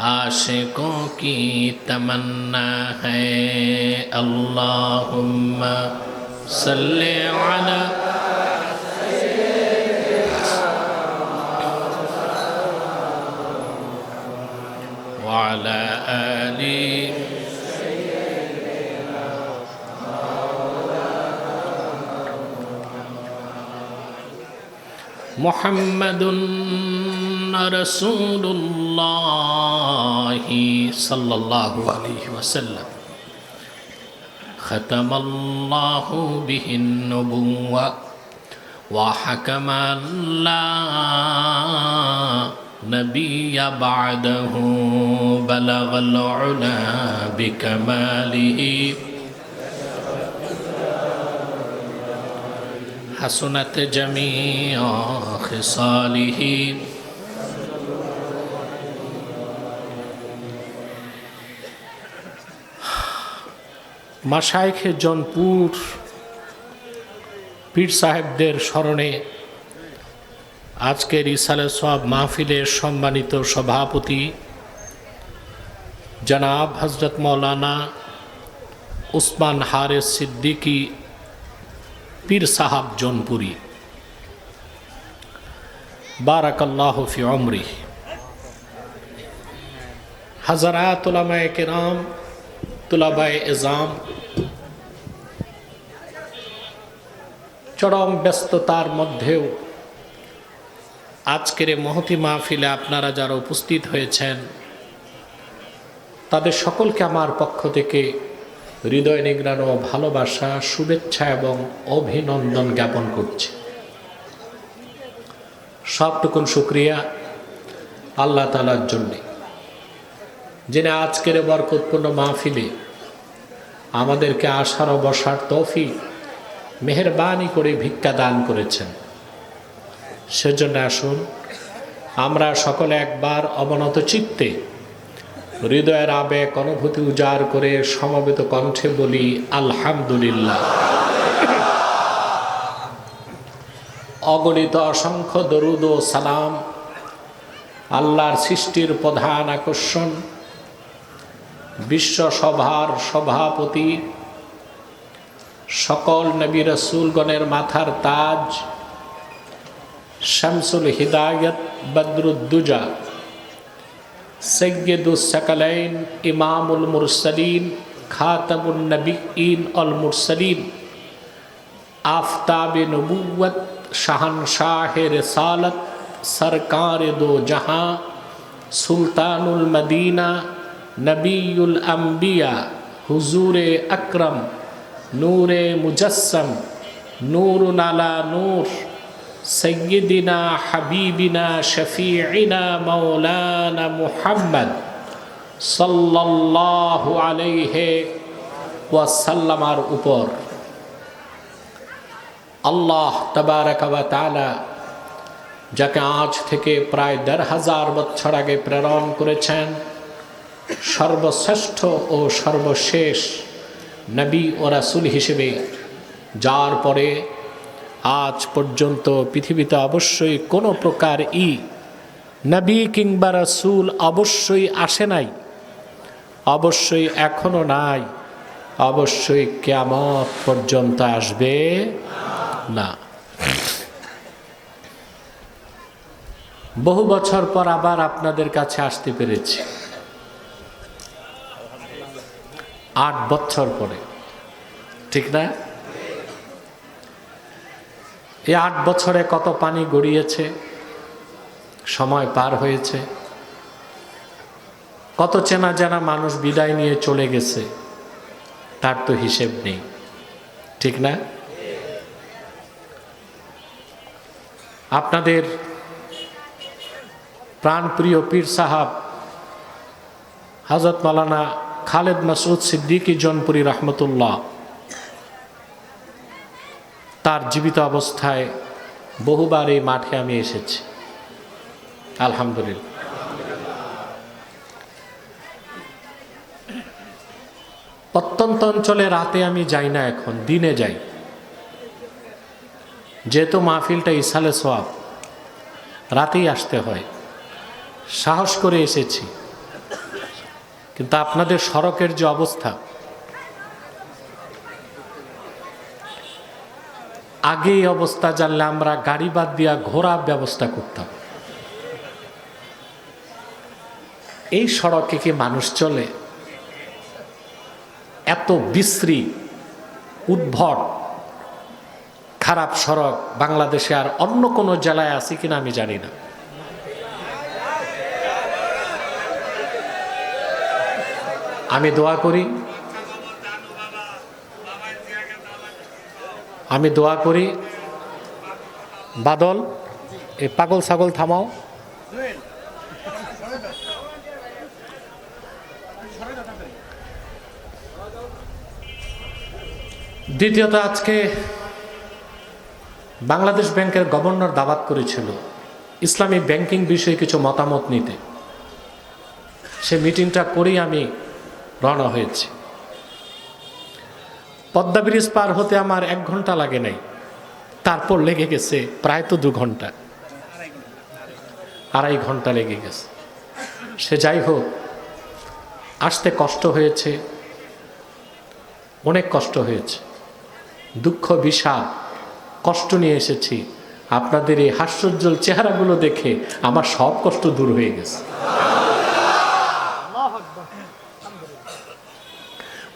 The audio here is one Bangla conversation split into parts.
आशिकों की तमन्ना है अल्लाहुम्मा सल्ले अला व अला आलि मुहम्मदुन रसूलुल्लाह सल्लल्लाहु अलैहि वसल्लम ख़तमल्लाहु बिहिन नबुव्वा व हकमा ला नबिय्य बअदहु बलगल उला बिकमालिही हसनत जमीअ खिसालिही মাশায়েখে জনপুর পীর সাহেবদের স্মরণে আজকের ইসালে সওয়াব মাহফিলের সম্মানিত সভাপতি জনাব হযরত মাওলানা উসমান হারেস সিদ্দিকী পীর সাহাব জনপুরি বারাকাল্লাহু ফি উমরি, হযরত উলামায়ে কেরাম, তুলাবায়ে এজাম, চরম ব্যস্ততার মধ্যেও আজকের এই মহতি মাহফিলে আপনারা যারা উপস্থিত হয়েছেন তাদের সকলকে আমার পক্ষ থেকে হৃদয় নিংড়ানো ভালোবাসা, শুভেচ্ছা এবং অভিনন্দন জ্ঞাপন করছি। সবটুকুন শুকরিয়া আল্লাহ তাআলার জন্যে, যিনি আজকের বরকতপূর্ণ মাহফিলে আমাদেরকে আসার ও বসার তৌফিক মেহেরবানি করে ভিক্ষা দান করেছেন। সেজন্য আসুন আমরা সকলে একবার অবনত চিত্তে হৃদয়ের আবেগ অনুভূতি উজাড় করে সমবেত কণ্ঠে বলি আলহামদুলিল্লাহ। অগণিত অসংখ্য দরুদ ও সালাম আল্লাহর সৃষ্টির প্রধান আকর্ষণ, বিশ্বসভার সভাপতি, সকল নবী রাসূলগণের মাথার তাজ, শামসুল হিদায়াত বদরুদ্দুজা, সৈয়দুস সাকালাইন, ইমামুল মুরসালিন, খাতামুন নবিয়্যিন অল মুরসালিন, আফতাবে নবুওয়াত, শাহানশাহে রিসালাত, সরকারে দো জাহাঁ, সুলতানুল মদিনা, নবিয়ুল আম্বিয়া, হুজুরে আকরম, নূরে মুজস্সম, নূরুন আলা নূর, সৈয়দিনা হাবিবিনা শফিঈনা মাওলানা মুহাম্মদ সাল্লাল্লাহু আলাইহি ওয়াসাল্লামার উপর আল্লাহ তাবারাক ওয়া তাআলা যাকে আজ থেকে প্রায় ১৫০০০ বছর আগে প্রেরণ করেছেন সর্বশ্রেষ্ঠ ও সর্বশেষ নবী ও রাসূল হিসেবে, যার পরে আজ পর্যন্ত পৃথিবীতে অবশ্যই কোনো প্রকার নবী কিংবা রাসূল অবশ্যই আসে নাই, অবশ্যই এখনো নাই, অবশ্যই কিয়ামত পর্যন্ত আসবে না। বহু বছর পর আবার আপনাদের কাছে আসতে পেরেছি, ৮ বছর পরে, ঠিক না? এই ৮ বছরে কত পানি গড়িয়েছে, সময় পার হয়েছে, কত চেনা জানা মানুষ বিদায় নিয়ে চলে গেছে, তার তো হিসেব নেই, ঠিক না? আপনাদের প্রাণপ্রিয় পীর সাহাব হযরত মাওলানা খালেদ মাসউদ সিদ্দিকী জনপুরি রহমতুল্লাহ, তার জীবিত অবস্থায় বহুবার এই মাঠে আমি এসেছি, আলহামদুলিল্লাহ। প্রত্যন্ত অঞ্চলে রাতে আমি যাই না, এখন দিনে যাই। যেহেতু মাহফিলটা ইসালে সওয়াব, রাতেই আসতে হয়। সাহস করে এসেছি, কিন্তু আপনাদের সড়কের যে অবস্থা, আগে এই অবস্থা জানলে আমরা গাড়ি বাদ দিয়া ঘোড়া ব্যবস্থা করতাম। এই সড়কে কি মানুষ চলে? এত বিশ্রী, উদ্ভট, খারাপ সড়ক বাংলাদেশে আর অন্য কোনো জেলায় আছে কিনা আমি জানি না। আমি দোয়া করি বাদল, এই পাগল ছাগল থামাও। দ্বিতীয়ত, আজকে বাংলাদেশ ব্যাংকের গভর্নর দাওয়াত করেছিল ইসলামী ব্যাংকিং বিষয়ে কিছু মতামত নিতে। সে মিটিংটা করেই আমি রওনা হয়েছি। পদ্মা ব্রিজ পার হতে আমার 1 ঘন্টা লাগে নাই, তারপর লেগে গেছে প্রায় তো 2 ঘন্টা, 2.5 ঘন্টা লেগে গেছে। সে যাই হোক, আসতে কষ্ট হয়েছে, অনেক কষ্ট হয়েছে, দুঃখ বিষাদ কষ্ট নিয়ে এসেছি। আপনাদের এই হাস্যোজ্জ্বল চেহারাগুলো দেখে আমার সব কষ্ট দূর হয়ে গেছে।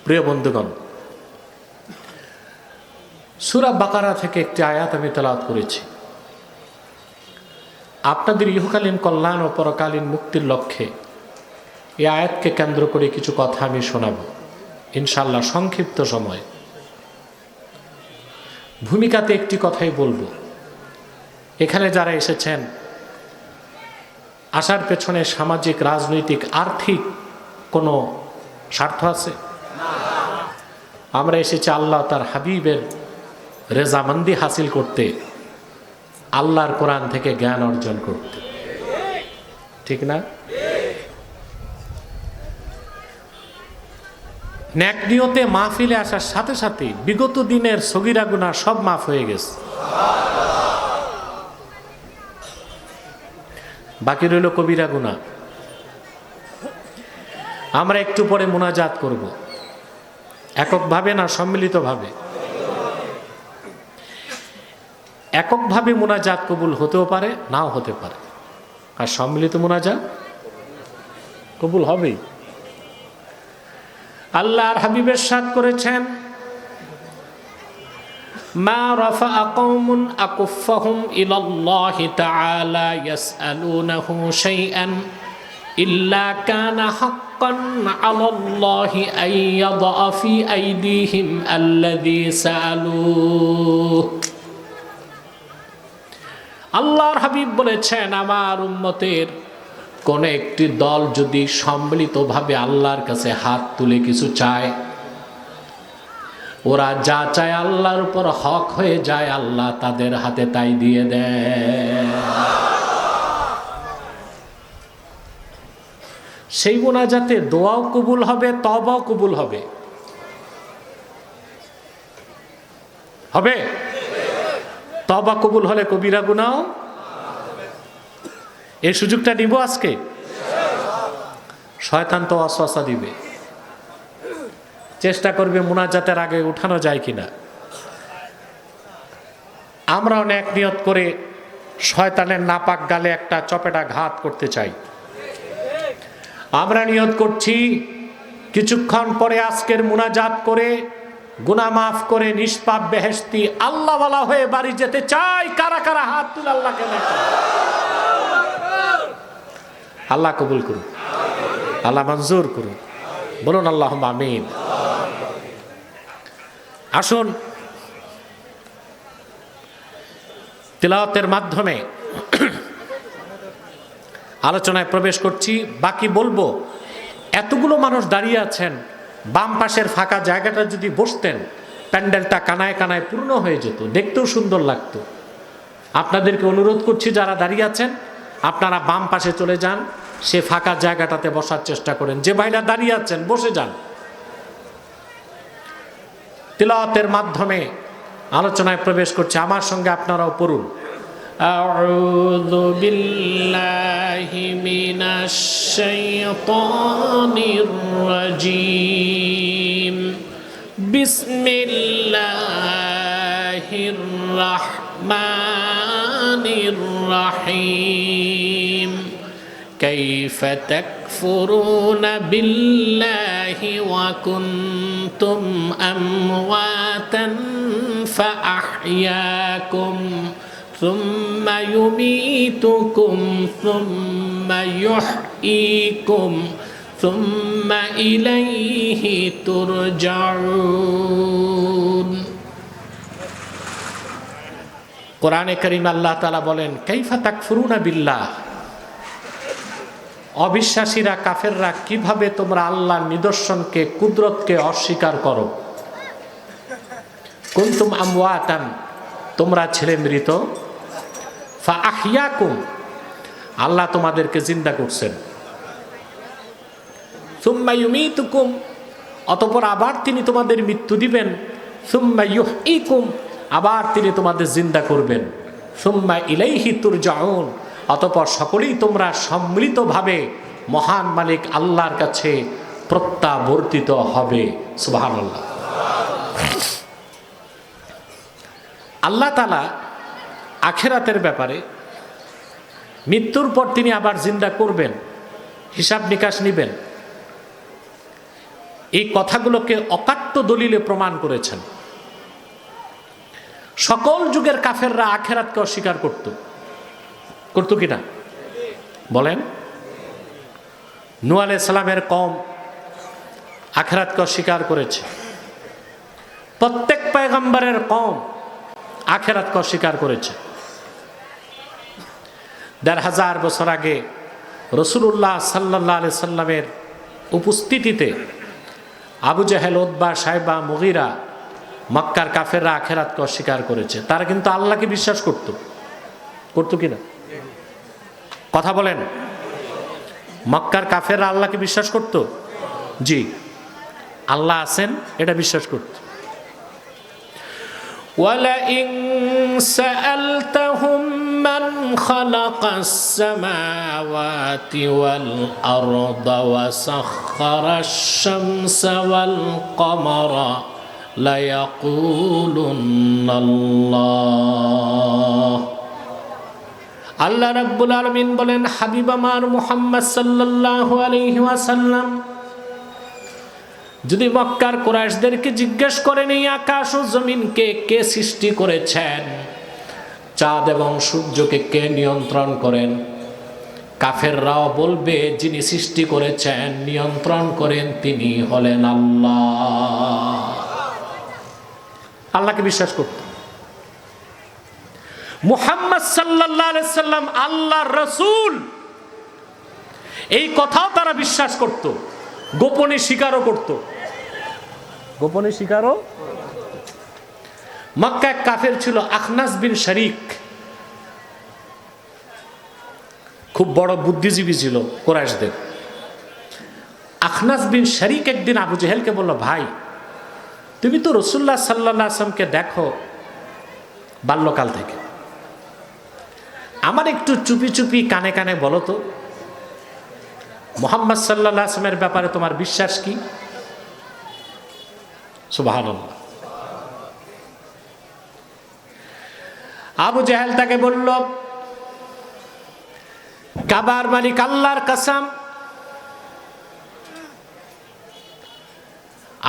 প্রিয় বন্ধুগণ, সূরা বাকারা থেকে একটি আয়াত আমি তেলাওয়াত করেছি। আপনাদের ইহকালীন কল্যাণ ও পরকালীন মুক্তির লক্ষ্যে এই আয়াতকে কেন্দ্র করে কিছু কথা আমি শোনাব ইনশাআল্লাহ সংক্ষিপ্ত সময়। ভূমিকাতে একটি কথাই বলবো, এখানে যারা এসেছেন আসার পেছনে সামাজিক, রাজনৈতিক, আর্থিক কোনো স্বার্থ আছে? আমরা এসেছি আল্লাহ তার হাবিবের রেজামন্দি হাসিল করতে, আল্লাহর কোরআন থেকে জ্ঞান অর্জন করতে, ঠিক না? নেক নিয়তে মাহফিলে আসার সাথে সাথে বিগত দিনের সগীরা গুনাহ সব মাফ হয়ে গেছে। বাকি রইল কবিরা গুনাহ। আমরা একটু পরে মুনাজাত করব, এককভাবে না সম্মিলিতভাবে। এককভাবে মুনাজাত কবুল হতেও পারে, নাও হতে পারে, আর সম্মিলিত মুনাজাত কবুল হবেই। আল্লাহর হাবিব ইরশাদ করেছেন, মা রাফা কওমুন আকুফাহুম ইলাল্লাহি তাআলা ইয়াসআলুনাহু শাইআন ইল্লা কানা হাক্কান আলাল্লাহি আইয়াদা ফি আইদিহিম আল্লাযী সাআলুহু। আল্লাহর হাবিব বলেছেন, আমার উম্মতের কোন একটি দল যদি সম্মিলিতভাবে আল্লাহর কাছে হাত তুলে কিছু চায়, ওরা যা চায় আল্লাহর উপর হক হয়ে যায়, আল্লাহ তাদের হাতে তাই দিয়ে দেয়। সেই মুনাজাতে দোয়াও কবুল হবে, তওবাও কবুল হবে। হবে? তওবা কবুল হলে কবিরা গুনাহ, এই সুযোগটা নিব আজকে। শয়তান তো ওয়াসওয়াসা দিবে, চেষ্টা করবে মুনাজাতের আগে উঠানো যায় কিনা। আমরা অনেক নিয়ত করে শয়তানের নাপাক গালে একটা চপেটা ঘাত করতে চাই। আমরা নিয়ত করছি কিছুক্ষণ পরে আজকের মুনাজাত করে গুনাহ মাফ করে নিষ্পাপ বেহেশতি আল্লাহওয়ালা হয়ে বাড়ি যেতে চাই। কারা কারা হাত তুলে আল্লাহকে দেখা। আল্লাহ কবুল করুন, আল্লাহ মঞ্জুর করুন, বলুন আল্লাহুম্মা আমিন। আসুন তিলাওয়াতের মাধ্যমে আলোচনায় প্রবেশ করছি। বাকি বলবো, এতগুলো মানুষ দাঁড়িয়ে আছেন, বাম পাশের ফাঁকা জায়গাটা যদি বসতেন, প্যান্ডেলটা কানায় কানায় পূর্ণ হয়ে যেত, দেখতেও সুন্দর লাগতো। আপনাদেরকে অনুরোধ করছি, যারা দাঁড়িয়ে আছেন আপনারা বাম পাশে চলে যান, সে ফাঁকা জায়গাটাতে বসার চেষ্টা করেন। যে ভাইরা দাঁড়িয়ে আছেন বসে যান। তিলাওয়াতের মাধ্যমে আলোচনায় প্রবেশ করছে, আমার সঙ্গে আপনারাও পড়ুন। أعوذ بالله من الشيطان الرجيم بسم الله الرحمن الرحيم كيف تكفرون بالله وكنتم أمواتا فأحياكم ثم يميتكم ثم يحييكم ثم إليه ترجعون কোরআনে কারীম আল্লাহ তাআলা বলেন কাইফা তাকফুরুনা বিল্লাহ, অবিশ্বাসীরা কাফেররা কিভাবে তোমরা আল্লাহর নিদর্শনকে কুদরতকে অস্বীকার করো। কুনতুম আমওয়াতান, তোমরা ছিলে মৃত, ফা আহইয়াকুম, আল্লাহ তোমাদেরকে জিন্দা করছেন, সুম্মা ইউমীতুকুম, অতঃপর আবার তিনি তোমাদের মৃত্যু দিবেন, সুম্মা ইউহয়িকুম, আবার তিনি তোমাদের জিন্দা করবেন, সুম্মা ইলাইহি তুরজাউন, অতঃপর সকলেই তোমরা সম্মিলিতভাবে মহান মালিক আল্লাহর কাছে প্রত্যাবর্তিত হবে। সুবহানাল্লাহ। আল্লাহ তাআলা আখিরাতের ব্যাপারে মৃত্যুর পর তিনি আবার জিন্দা করবেন, হিসাব নিকাশ নিবেন, এই কথাগুলোকে অকাট্য দলিলে প্রমাণ করেছেন। সকল যুগের কাফেররা আখিরাতকে অস্বীকার করত কিনা বলেন? নূহ আলাইহিস সালামের কওম আখিরাতকে অস্বীকার করেছে। প্রত্যেক পয়গম্বরের কওম আখিরাতকে অস্বীকার করেছে। ১৫০০ বছর আগে রাসূলুল্লাহ সাল্লাল্লাহু আলাইহি সাল্লামের উপস্থিতিতে আবু জাহেল, উতবা, শাইবা, মুগীরা, মক্কার কাফেররা আখিরাতকে অস্বীকার করেছে। তারা কিন্তু আল্লাহকে বিশ্বাস করত কিনা কথা বলেন? মক্কার কাফেররা আল্লাহকে বিশ্বাস করত, জি, আল্লাহ আছেন এটা বিশ্বাস করত। وَلَئِن سَأَلْتَهُم مَّنْ خَلَقَ السَّمَاوَاتِ وَالْأَرْضَ وَسَخَّرَ الشَّمْسَ وَالْقَمَرَ لَيَقُولُنَّ اللَّهُ। আল্লাহ রাব্বুল আলামিন বলেন, হাবিব আমার মুহাম্মদ সাল্লাল্লাহু আলাইহি ওয়াসাল্লাম, যদি মক্কার কুরাইশদেরকে জিজ্ঞেস করেন এই আকাশ ও জমিনকে কে সৃষ্টি করেছেন, চাঁদ এবং সূর্যকে কে নিয়ন্ত্রণ করেন, কাফেররাও বলবে যিনি সৃষ্টি করেছেন, নিয়ন্ত্রণ করেন, তিনি হলেন আল্লাহ। আল্লাহকে বিশ্বাস করত। মুহাম্মদ সাল্লাল্লাহু আলাইহি সাল্লাম আল্লাহর রাসূল, এই কথাও তারা বিশ্বাস করত, গোপনে স্বীকারও করত। গোপনে স্বীকারও। মক্কা এক কাফের ছিল আখনাস বিন শরীক, খুব বড় বুদ্ধিজীবী ছিল কুরাইশদের। আখনাস বিন শরীক একদিন আবু জেহেলকে বলল, ভাই তুমি তো রাসূলুল্লাহ সাল্লাল্লাহু আলাইহি ওয়াসাল্লামকে দেখো বাল্যকাল থেকে, আমার একটু চুপি চুপি কানে কানে বলো তো মুহাম্মদ সাল্লাল্লাহু আলাইহি ওয়াসাল্লামের ব্যাপারে তোমার বিশ্বাস কি? সুবহানাল্লাহ। আবু জেহেল তাকে বলল, কাবার মালিক আল্লাহর কসম,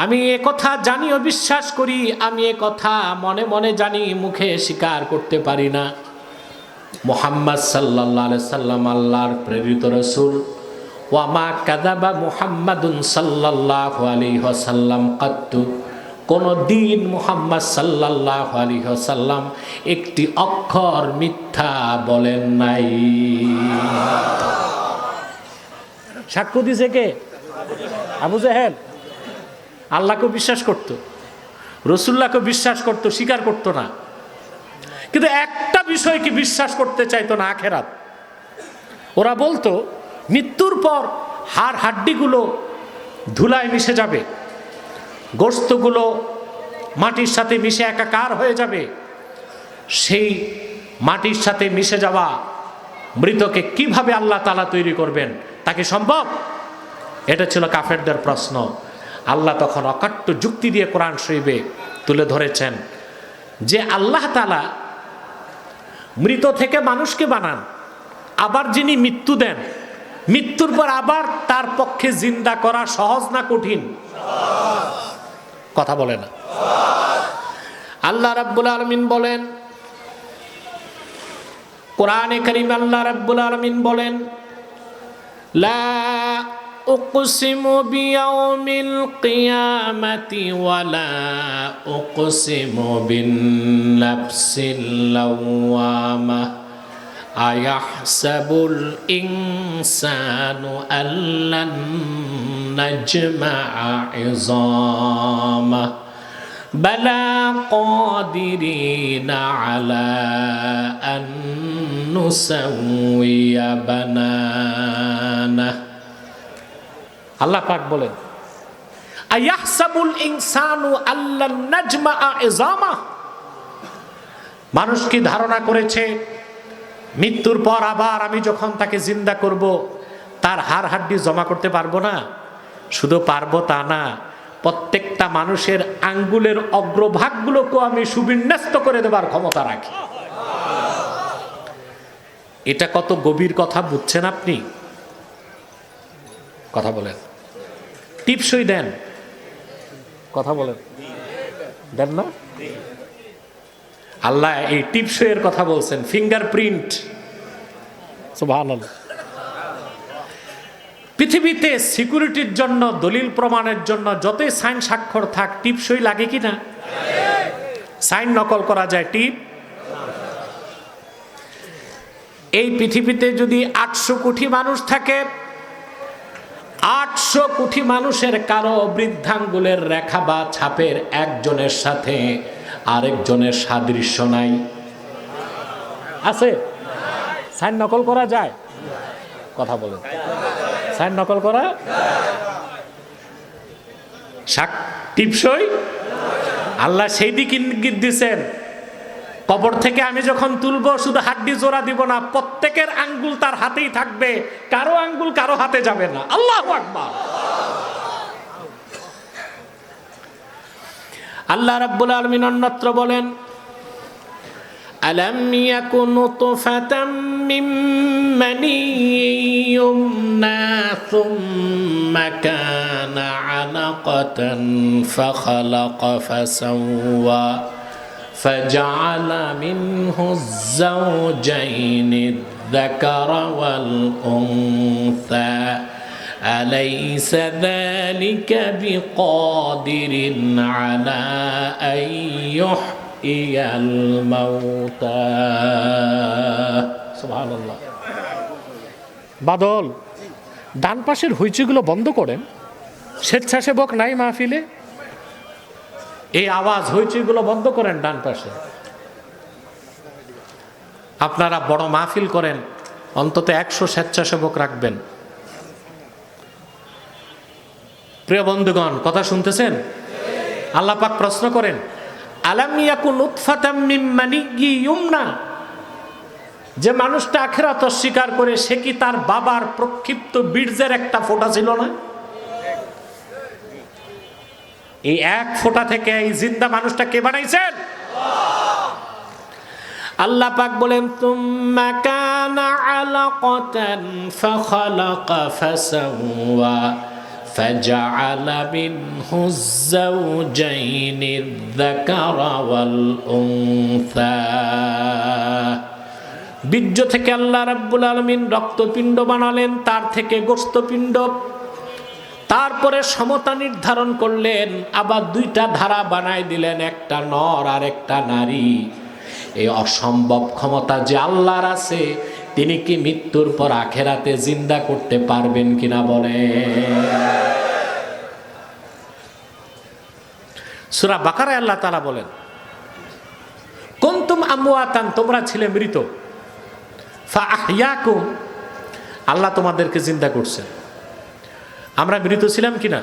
আমি এ কথা জানি ও বিশ্বাস করি, আমি এ কথা মনে মনে জানি, মুখে স্বীকার করতে পারি না। মুহাম্মদ সাল্লাল্লাহু আলাইহি সাল্লাম আল্লাহর প্রেরিত রাসূল। ওয়া মা কাযাবা মুহাম্মাদুন সাল্লাল্লাহু আলাইহি ওয়াসাল্লাম কাত্তু, কোন দিন মুহাম্মদ সাল্লাল্লাহু আলাইহি ওয়াসাল্লাম একটি অক্ষর মিথ্যা বলেন নাই। সাক্ষ্য দিছে কে? আবু জেহেল। আল্লাহকে বিশ্বাস করত, রাসূলুল্লাহকে বিশ্বাস করত, স্বীকার করত না। কিন্তু একটা বিষয় কি বিশ্বাস করতে চাইতো না, আখেরাত। ওরা বলতো মৃত্যুর পর হাড় হাড্ডিগুলো ধুলায় মিশে যাবে, গোশতগুলো মাটির সাথে মিশে একাকার হয়ে যাবে, সেই মাটির সাথে মিশে যাওয়া মৃতকে কিভাবে আল্লাহ তাআলা তৈরি করবেন, তা কি সম্ভব? এটা ছিল কাফেরদের প্রশ্ন। আল্লাহ তখন অকাট্য যুক্তি দিয়ে কোরআন শরীফে তুলে ধরেছেন যে আল্লাহ তাআলা মৃত থেকে মানুষকে বানান, আবার যিনি মৃত্যু দেন, মৃত্যুর পর আবার তার পক্ষে জিন্দা করা সহজ না কঠিন? কথা বলে না। আল্লাহ রাব্বুল আলামিন বলেন, কোরআনে কারীম আল্লাহ রাব্বুল আলামিন বলেন, লা উকসিমু বিয়াউমিল কিয়ামাতি ওয়া লা উকসিমু বিন নাফসিল লাওয়ামা আয়াহসাবুল ইনসানু আল্লান নাজমা'a ইযামা বালা কাদিরিনা আলা আন নুসাউইয়া বানানা। আল্লাহ পাক বলেন, আয়াহসাবুল ইনসানু আল্লান নাজমা'a ইযামা, মানুষ কি ধারণা করেছে মৃত্যুর পর আবার আমি যখন তাকে জিন্দা করব তার হাড় হাড্ডি জমা করতে পারবো না? শুধু পারবো তা না, প্রত্যেকটা মানুষের আঙ্গুলের অগ্রভাগগুলোকে আমি সুবিন্যস্ত করে দেবার ক্ষমতা রাখি। এটা কত গভীর কথা বুঝছেন আপনি? কথা বলেন, টিপসই দেন, কথা বলেন, দেন না? আল্লাহ এই টিপসইয়ের কথা বলছেন, ফিঙ্গারপ্রিন্ট। সুবহানাল্লাহ। পৃথিবীতে সিকিউরিটির জন্য, দলিল প্রমাণের জন্য যতই সাইন স্বাক্ষর থাক, টিপসই লাগে কি না? সাইন নকল করা যায়, টিপ। এই পৃথিবীতে যদি 800 কোটি মানুষ থাকে, 800 কোটি মানুষের কারো বৃদ্ধাঙ্গুলের রেখা বা ছাপের একজনের সাথে আরেকজনের সাদৃশ্য নাই? আছে? সাইন নকল করা যায়? কথা বলেন, সাইন নকল করা টিপসই? আল্লাহ সেই দিক ইঙ্গিত দিচ্ছেন, কবর থেকে আমি যখন তুলবো শুধু হাড্ডি জোড়া দিব না, প্রত্যেকের আঙ্গুল তার হাতেই থাকবে, কারো আঙ্গুল কারো হাতে যাবে না। আল্লাহু আকবার। আল্লাহ রাব্বুল আলামিন অন্যত্র বলেন, আলাম ইয়াকুন নুতফাতাম মিন মানিয়্যিন ইউমনা সুম্মা কানা আলাকাতান ফাখালাকা ফাসাওয়া ফাজআলা মিনহু যাওজাইনি আয-যাকারা ওয়াল উনসা أليس ذلك بقادر على أن يحيي الموتى سبحان الله। বাদল, ডান পাশের হইচইগুলো বন্ধ করেন, স্বেচ্ছাসেবক নাই মাহফিলে? এই আওয়াজ হইচইগুলো বন্ধ করেন ডান পাশে। আপনারা বড় মাহফিল করেন, অন্তত 100 স্বেচ্ছাসেবক রাখবেন। প্রিয় বন্ধুগণ, কথা শুনতেছেন? আল্লাহ পাক প্রশ্ন করেন, আলাম ইয়াকুন নুতফাতাম মিন মানিয়্যিন ইউমনা, যে মানুষটা আখিরাত অস্বীকার করে সে কি তার বাবার প্রক্ষিপ্ত বীর্যের একটা ফোঁটা ছিল না? এই এক ফোঁটা থেকে এই জিন্দা মানুষটা কে বানাইছেন? আল্লাহ পাক বলেন, তুম্মা কানা আলাকাতান ফাখালাকা ফাসাওয়া فجعل منه الزوجين الذكر والأنثى। বীর্য থেকে আল্লাহ রাব্বুল আলামিন রক্তপিণ্ড বানালেন, তার থেকে গোশতপিণ্ড, তারপরে সমতা নির্ধারণ করলেন, আবার 2টা ধারা বানায় দিলেন, একটা নর আর একটা নারী। এই অসম্ভব ক্ষমতা যে আল্লাহর আছে, তিনি কি মৃত্যুর পর আখেরাতে জিন্দা করতে পারবেন কিনা বলেন? সূরা বাকারায় আল্লাহ তাআলা বলেন, কুনতুম আমওয়াতান, তোমরা ছিলে মৃত, ফাআহইয়াকুম, আল্লাহ তোমাদেরকে জিন্দা করছেন। আমরা মৃত ছিলাম কিনা?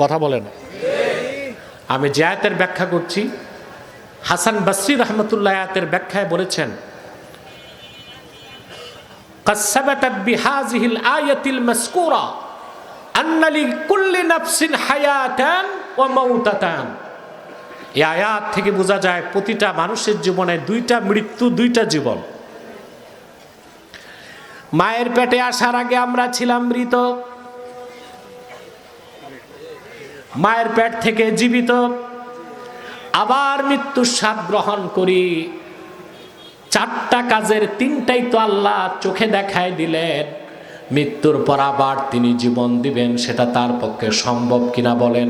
কথা বলেন। আমি যে আয়াতের ব্যাখ্যা করছি হাসান বসরি রহমতুল্লাহ আয়াতের ব্যাখ্যায় বলেছেন, قد ثبتت بهذه الآية المذكورة أن لكل نفس حياة وموتة। এই আয়াত থেকে বোঝা যায় প্রতিটা মানুষের জীবনে দুইটা মৃত্যু, দুইটা জীবন। মায়ের পেটে আসার আগে আমরা ছিলাম মৃত, মায়ের পেট থেকে জীবিত, আবার মৃত্যুর স্বাদ গ্রহণ করি। চারটা কাজের তিনটাই তো আল্লাহ চোখে দেখায় দিলেন, মৃত্যুর পর আবার তিনি জীবন দিবেন, সেটা তার পক্ষে সম্ভব কিনা বলেন?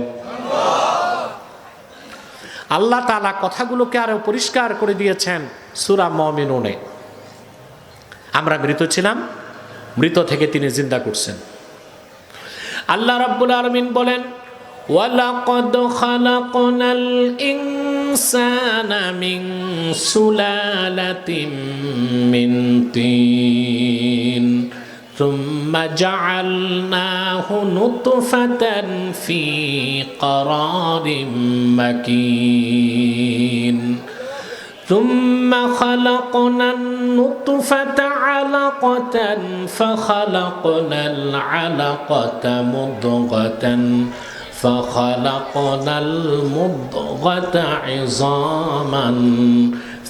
আল্লাহ তাআলা কথাগুলোকে আরো পরিষ্কার করে দিয়েছেন সূরা মুমিনুনে। আমরা মৃত ছিলাম, মৃত থেকে তিনি জিন্দা করছেন। আল্লাহ রাব্বুল আলামিন বলেন, ওয়ালাকাদ খালাকনাল ইনসানা মিন সুলালাতিন মিন তিন সুম্মা জাআলনাহু নুতফাতান ফি ক্বারারিম মাকিন ثم خلقنا النطفة علقة فخلقنا العلقة مضغة فخلقنا المضغة عظاما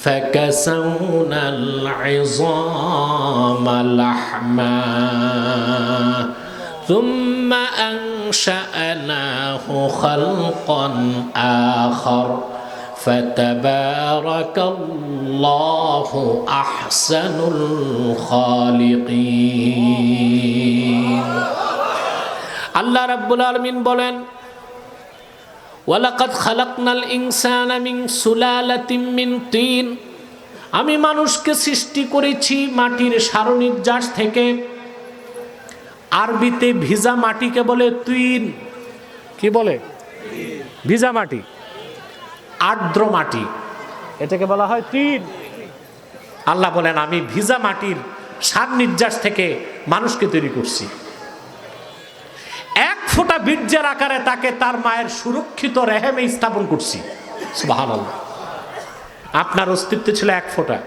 فكسونا العظام لحما ثم أنشأناه خلقا آخر فتبارك الله أحسن الخالقين। আল্লাহ রাব্বুল আলামিন বলেন, ওয়ালাকাদ খালাকনাল ইনসানা মিন সুলালাতিন মিন তিন, আমি মানুষকে সৃষ্টি করেছি মাটির সারনির্যাস থেকে। আরবিতে ভিজা মাটিকে বলে তিন। কি বলে? ভিজা মাটি, আর্দ্র মাটি, এটাকে বলা হয় তিন। আল্লাহ বলেন, আমি ভিজা মাটির সার নির্যাস থেকে মানুষকে তৈরি করছি। এক ফোঁটা বীর্যের আকারে তাকে তার মায়ের সুরক্ষিত রেহেমে স্থাপন করছি। সুবহানাল্লাহ। আপনার অস্তিত্ব ছিল এক ফোঁটা।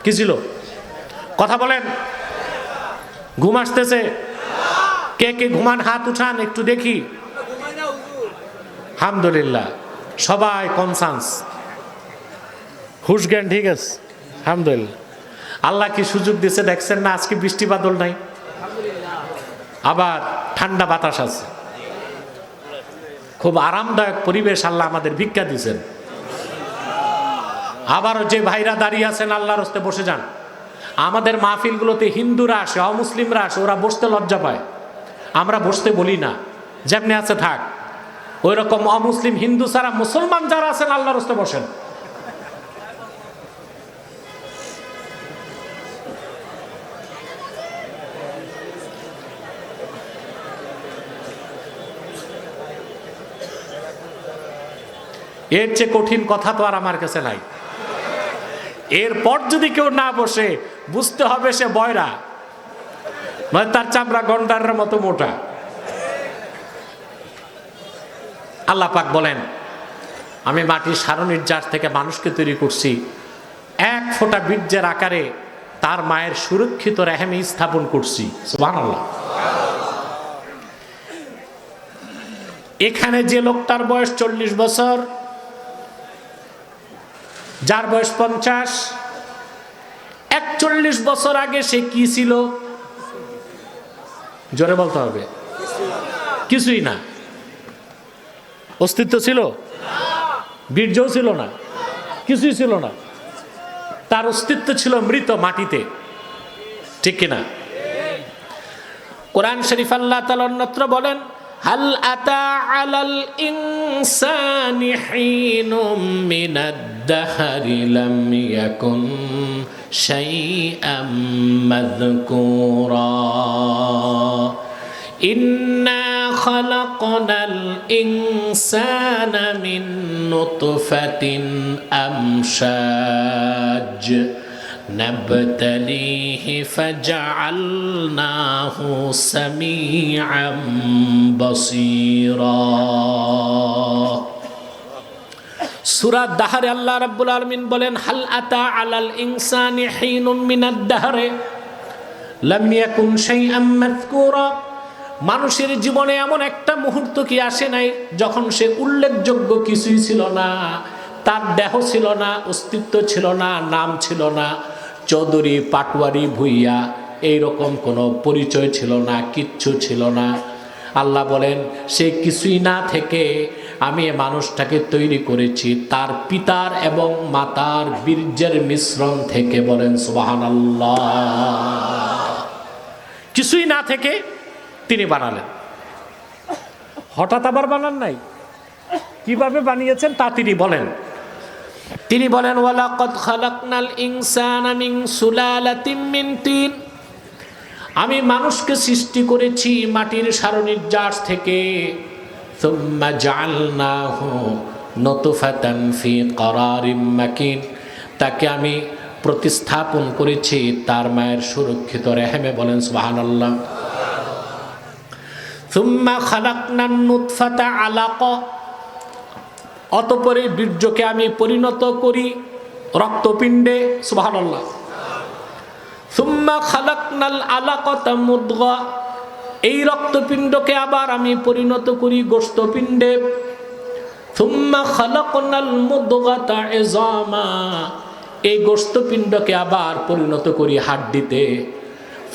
কি ছিল? কথা বলেন। ঘুম আসতেছে? কে কে ঘুমান হাত উঠান একটু দেখি। আলহামদুলিল্লাহ, সবাই কনসান্স, হুশ জ্ঞান ঠিক আছে। আলহামদুলিল্লাহ। আল্লাহ কি সুযোগ দিয়েছে দেখছেন না? আজকে বৃষ্টি বাদল নাই, আবার ঠান্ডা বাতাস আছে, খুব আরামদায়ক পরিবেশ আল্লাহ আমাদের ভিক্ষা দিয়েছেন। আবারও যে ভাইরা দাঁড়িয়ে আছেন, আল্লাহর রাস্তে বসে যান। আমাদের মাহফিলগুলোতে হিন্দুরা আসে, অমুসলিমরা আসে, ওরা বসতে লজ্জা পায়, আমরা বসতে বলি না, যেমনি আছে থাক। ওই রকম অমুসলিম হিন্দু ছাড়া মুসলমান যারা আছেন আল্লাহর রাস্তে বসেন। এর চেয়ে কঠিন কথা তো আর আমার কাছে নাই। এরপর যদি কেউ না বসে, বুঝতে হবে সে বয়রা, মানে তার চামড়া গন্ডারের মতো মোটা। আল্লাহ পাক বলেন, আমি মাটির সারনির্যাস থেকে মানুষকে তৈরি করছি, এক ফোঁটা বীর্যের আকারে তার মায়ের সুরক্ষিত রেহেমে স্থাপন করছি। সুবহানাল্লাহ। এখানে যে লোকটার বয়স 40 বছর, যার বয়স 50, 41 বছর আগে সে কি ছিল? জোরে বলতে হবে। কিছুই না। অস্তিত্ব ছিল? বীর্যও ছিল না, কিছুই ছিল না। তার অস্তিত্ব ছিল মৃত মাটিতে, ঠিক কিনা? কোরআন শরীফ আল্লাহ তাআলা অন্যত্র বলেন, হাল আতা আলাল ইনসানি হিনুম মিনাদ দাহরি লাম ইয়াকুন শাইআম মাযকুরা ইন্না খালাকনাল ইনসানা মিন নুতফাতিন আমশাজ নাবতালিহি ফাজআলনাহু সামিআম বাসীরা। সূরা দাহরে আল্লাহ রাব্বুল আলামিন বলেন, হাল আতা আলাল ইনসানি হিনুম মিনাদ দাহরে লাম ইয়াকুন শাইআম মাযকুরা। মানুষের জীবনে এমন একটা মুহূর্ত কি আসে নাই যখন সে উল্লেখযোগ্য কিছুই ছিল না, তার দেহ ছিল না, অস্তিত্ব ছিল না, নাম ছিল না, চৌধুরী পাটওয়ারি ভুইয়া এইরকম কোনো পরিচয় ছিল না, কিচ্ছু ছিল না। আল্লাহ বলেন সে কিছুই না থেকে আমি এ মানুষটাকে তৈরি করেছি তার পিতার এবং মাতার বীর্যের মিশ্রণ থেকে। বলেন সুবহানাল্লাহ। কিছুই না থেকে তিনি বানালেন, হঠাৎ আবার বানান নাই, কিভাবে বানিয়েছেন তা তিনি বলেন। তিনি বলেন ওয়ালাকাদ খালাকনাল ইনসানা মিন সুলালাতিন মিন তিন, আমি মানুষকে সৃষ্টি করেছি মাটির সারনির্যাস থেকে। সুম্মা জাআলনাহু নুতফাতান ফি ক্বারারিম মাকিন, তাকে আমি প্রতিস্থাপন করেছি তার মায়ের সুরক্ষিত রেহেমে। বলেন সুবহানাল্লাহ। সুম্মা খালাকনান নুতফাতা আলাকা, অতঃপরে বীর্যকে আমি পরিণত করি রক্তপিণ্ডে। সুবহানাল্লাহ। সুম্মা খালাকনাল আলাকাতা মুদগা, এই রক্তপিণ্ডকে আবার আমি পরিণত করি গোশতপিণ্ডে। সুম্মা খালাকনাল মুদগাতা ইযামা, এই গোশতপিণ্ডকে আবার পরিণত করি হাড্ডিতে।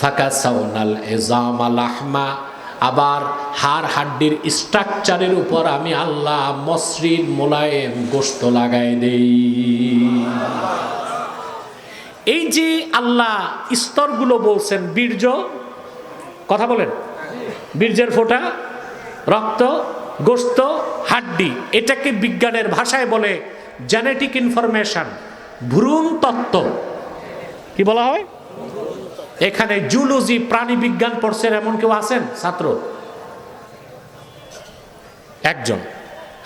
ফাকাসাউনাল ইযামা লাহমা, আবার হাড় হাড্ডির স্ট্রাকচারের উপর আমি আল্লাহ মসৃণ মোলায়েম গোশত লাগাই দেই। এই যে আল্লাহ স্তরগুলো বলছেন, বীর্য, কথা বলেন, বীর্যের ফোঁটা, রক্ত, গোশত, হাড্ডি, এটাকে বিজ্ঞানের ভাষায় বলে জেনেটিক ইনফরমেশন, ভ্রূণ তত্ত্ব। কি বলা হয়? এখানে জুলজি প্রাণী বিজ্ঞান পড়ছেন এমন কেউ আছেন ছাত্র? একজন।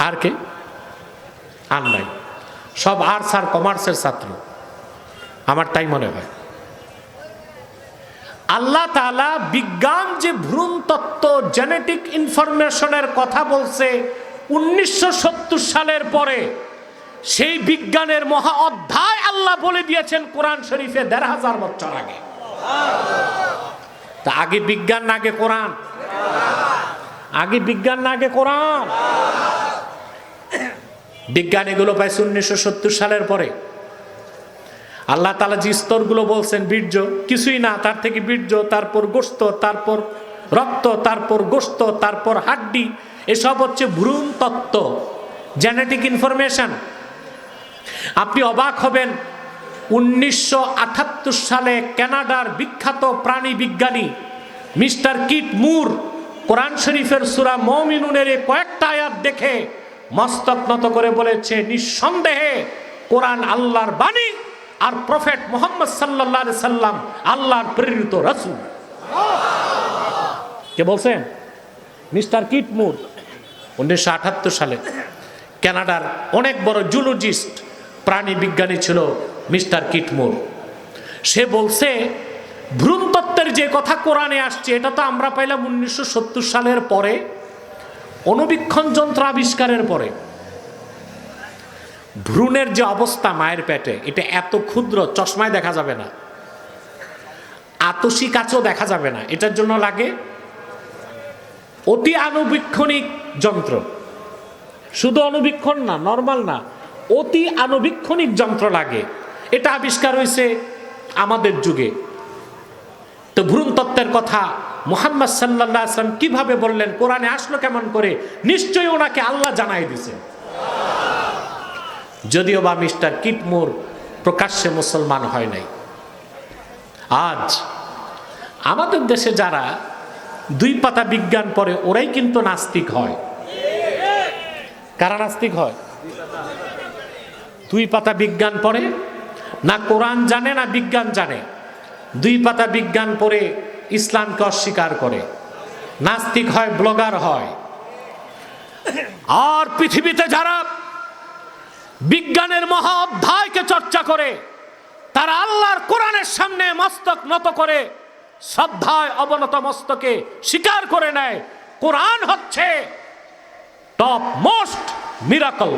আর কে? আর নাই, সব আর্টস আর কমার্সের ছাত্র আমার তাই মনে হয়। আল্লাহ তাআলা বিজ্ঞান যে ভ্রূণ তত্ত্ব জেনেটিক ইনফরমেশনের কথা বলছে 1970 সালের পরে, সেই বিজ্ঞানের মহা অধ্যায় আল্লাহ বলে দিয়েছেন কোরআন শরীফে 1500 বছর আগে। তা আগে বিজ্ঞান না আগে কোরআন? আগে বিজ্ঞান না আগে কোরআন? বিজ্ঞান এগুলো পাইছে 1970 সালের পরে। আল্লাহ তাআলা যে স্তরগুলো বলছেন, বীর্য কিছুই না, তার থেকে বীর্য, তারপর গোশত, তারপর রক্ত, তারপর গোশত, তারপর হাড্ডি, এসব হচ্ছে ভ্রূণ তত্ত্ব, জেনেটিক ইনফরমেশন। আপনি অবাক হবেন, 1978 সালে কানাডার বিখ্যাত প্রাণী বিজ্ঞানী মিস্টার কিট মুর কোরআন শরীফের সূরা মুমিনুনের কয়েকটা আয়াত দেখে মস্তক নত করে বলেছে, নিঃসন্দেহে কোরআন আল্লাহর বাণী আর প্রফেট মুহাম্মদ সাল্লাল্লাহু আলাইহি সাল্লাম আল্লাহর প্রেরিত রাসূল। কে বলছেন? মিস্টার কিট মুর। 1978 সালে কানাডার অনেক বড় জুলজিস্ট, প্রাণী বিজ্ঞানী ছিল মিস্টার কিট মুর। সে বলছে ভ্রূণতত্ত্বের যে কথা কোরআনে আসছে এটা তো আমরা পাইলাম 1970 সালের পরে, অণুবীক্ষণ যন্ত্র আবিষ্কারের পরে। ভ্রূণের যে অবস্থা মায়ের পেটে, এটা এত ক্ষুদ্র, চশমায় দেখা যাবে না, আতসী কাচও দেখা যাবে না। এটার জন্য লাগে অতি আণুবীক্ষণিক যন্ত্র। শুধু অণুবীক্ষণ না, নরমাল না, অতি আণুবীক্ষণিক যন্ত্র লাগে। এটা আবিষ্কার হয়েছে আমাদের যুগে। তো ভ্রূণ তত্ত্বের কথা মুহাম্মদ সাল্লাল্লাহু আলাইহি ওয়াসাল্লাম কিভাবে বললেন, কোরআনে আসলো কেমন করে? নিশ্চয়ই ওনাকে আল্লাহ জানাই দিয়েছে। যদিও বা মিস্টার কিট মুর প্রকাশ্যে মুসলমান হয় নাই। আজ আমাদের দেশে যারা 2 পাতা বিজ্ঞান পড়ে ওরাই কিন্তু নাস্তিক হয়। কারা নাস্তিক হয়? 2 পাতা বিজ্ঞান পড়ে, না কোরআন জানে না বিজ্ঞান জানে, 2 পাতা বিজ্ঞান পড়ে ইসলামকে অস্বীকার করে, নাস্তিক হয়, ব্লগার হয়। আর পৃথিবীতে যারা বিজ্ঞানের মহা অধ্যায়কে চর্চা করে, তারা আল্লাহর কোরআনের সামনে মস্তক নত করে শ্রদ্ধায় অবনত মস্তকে স্বীকার করে নেয় কোরআন হচ্ছে টপ মোস্ট মিরাকল।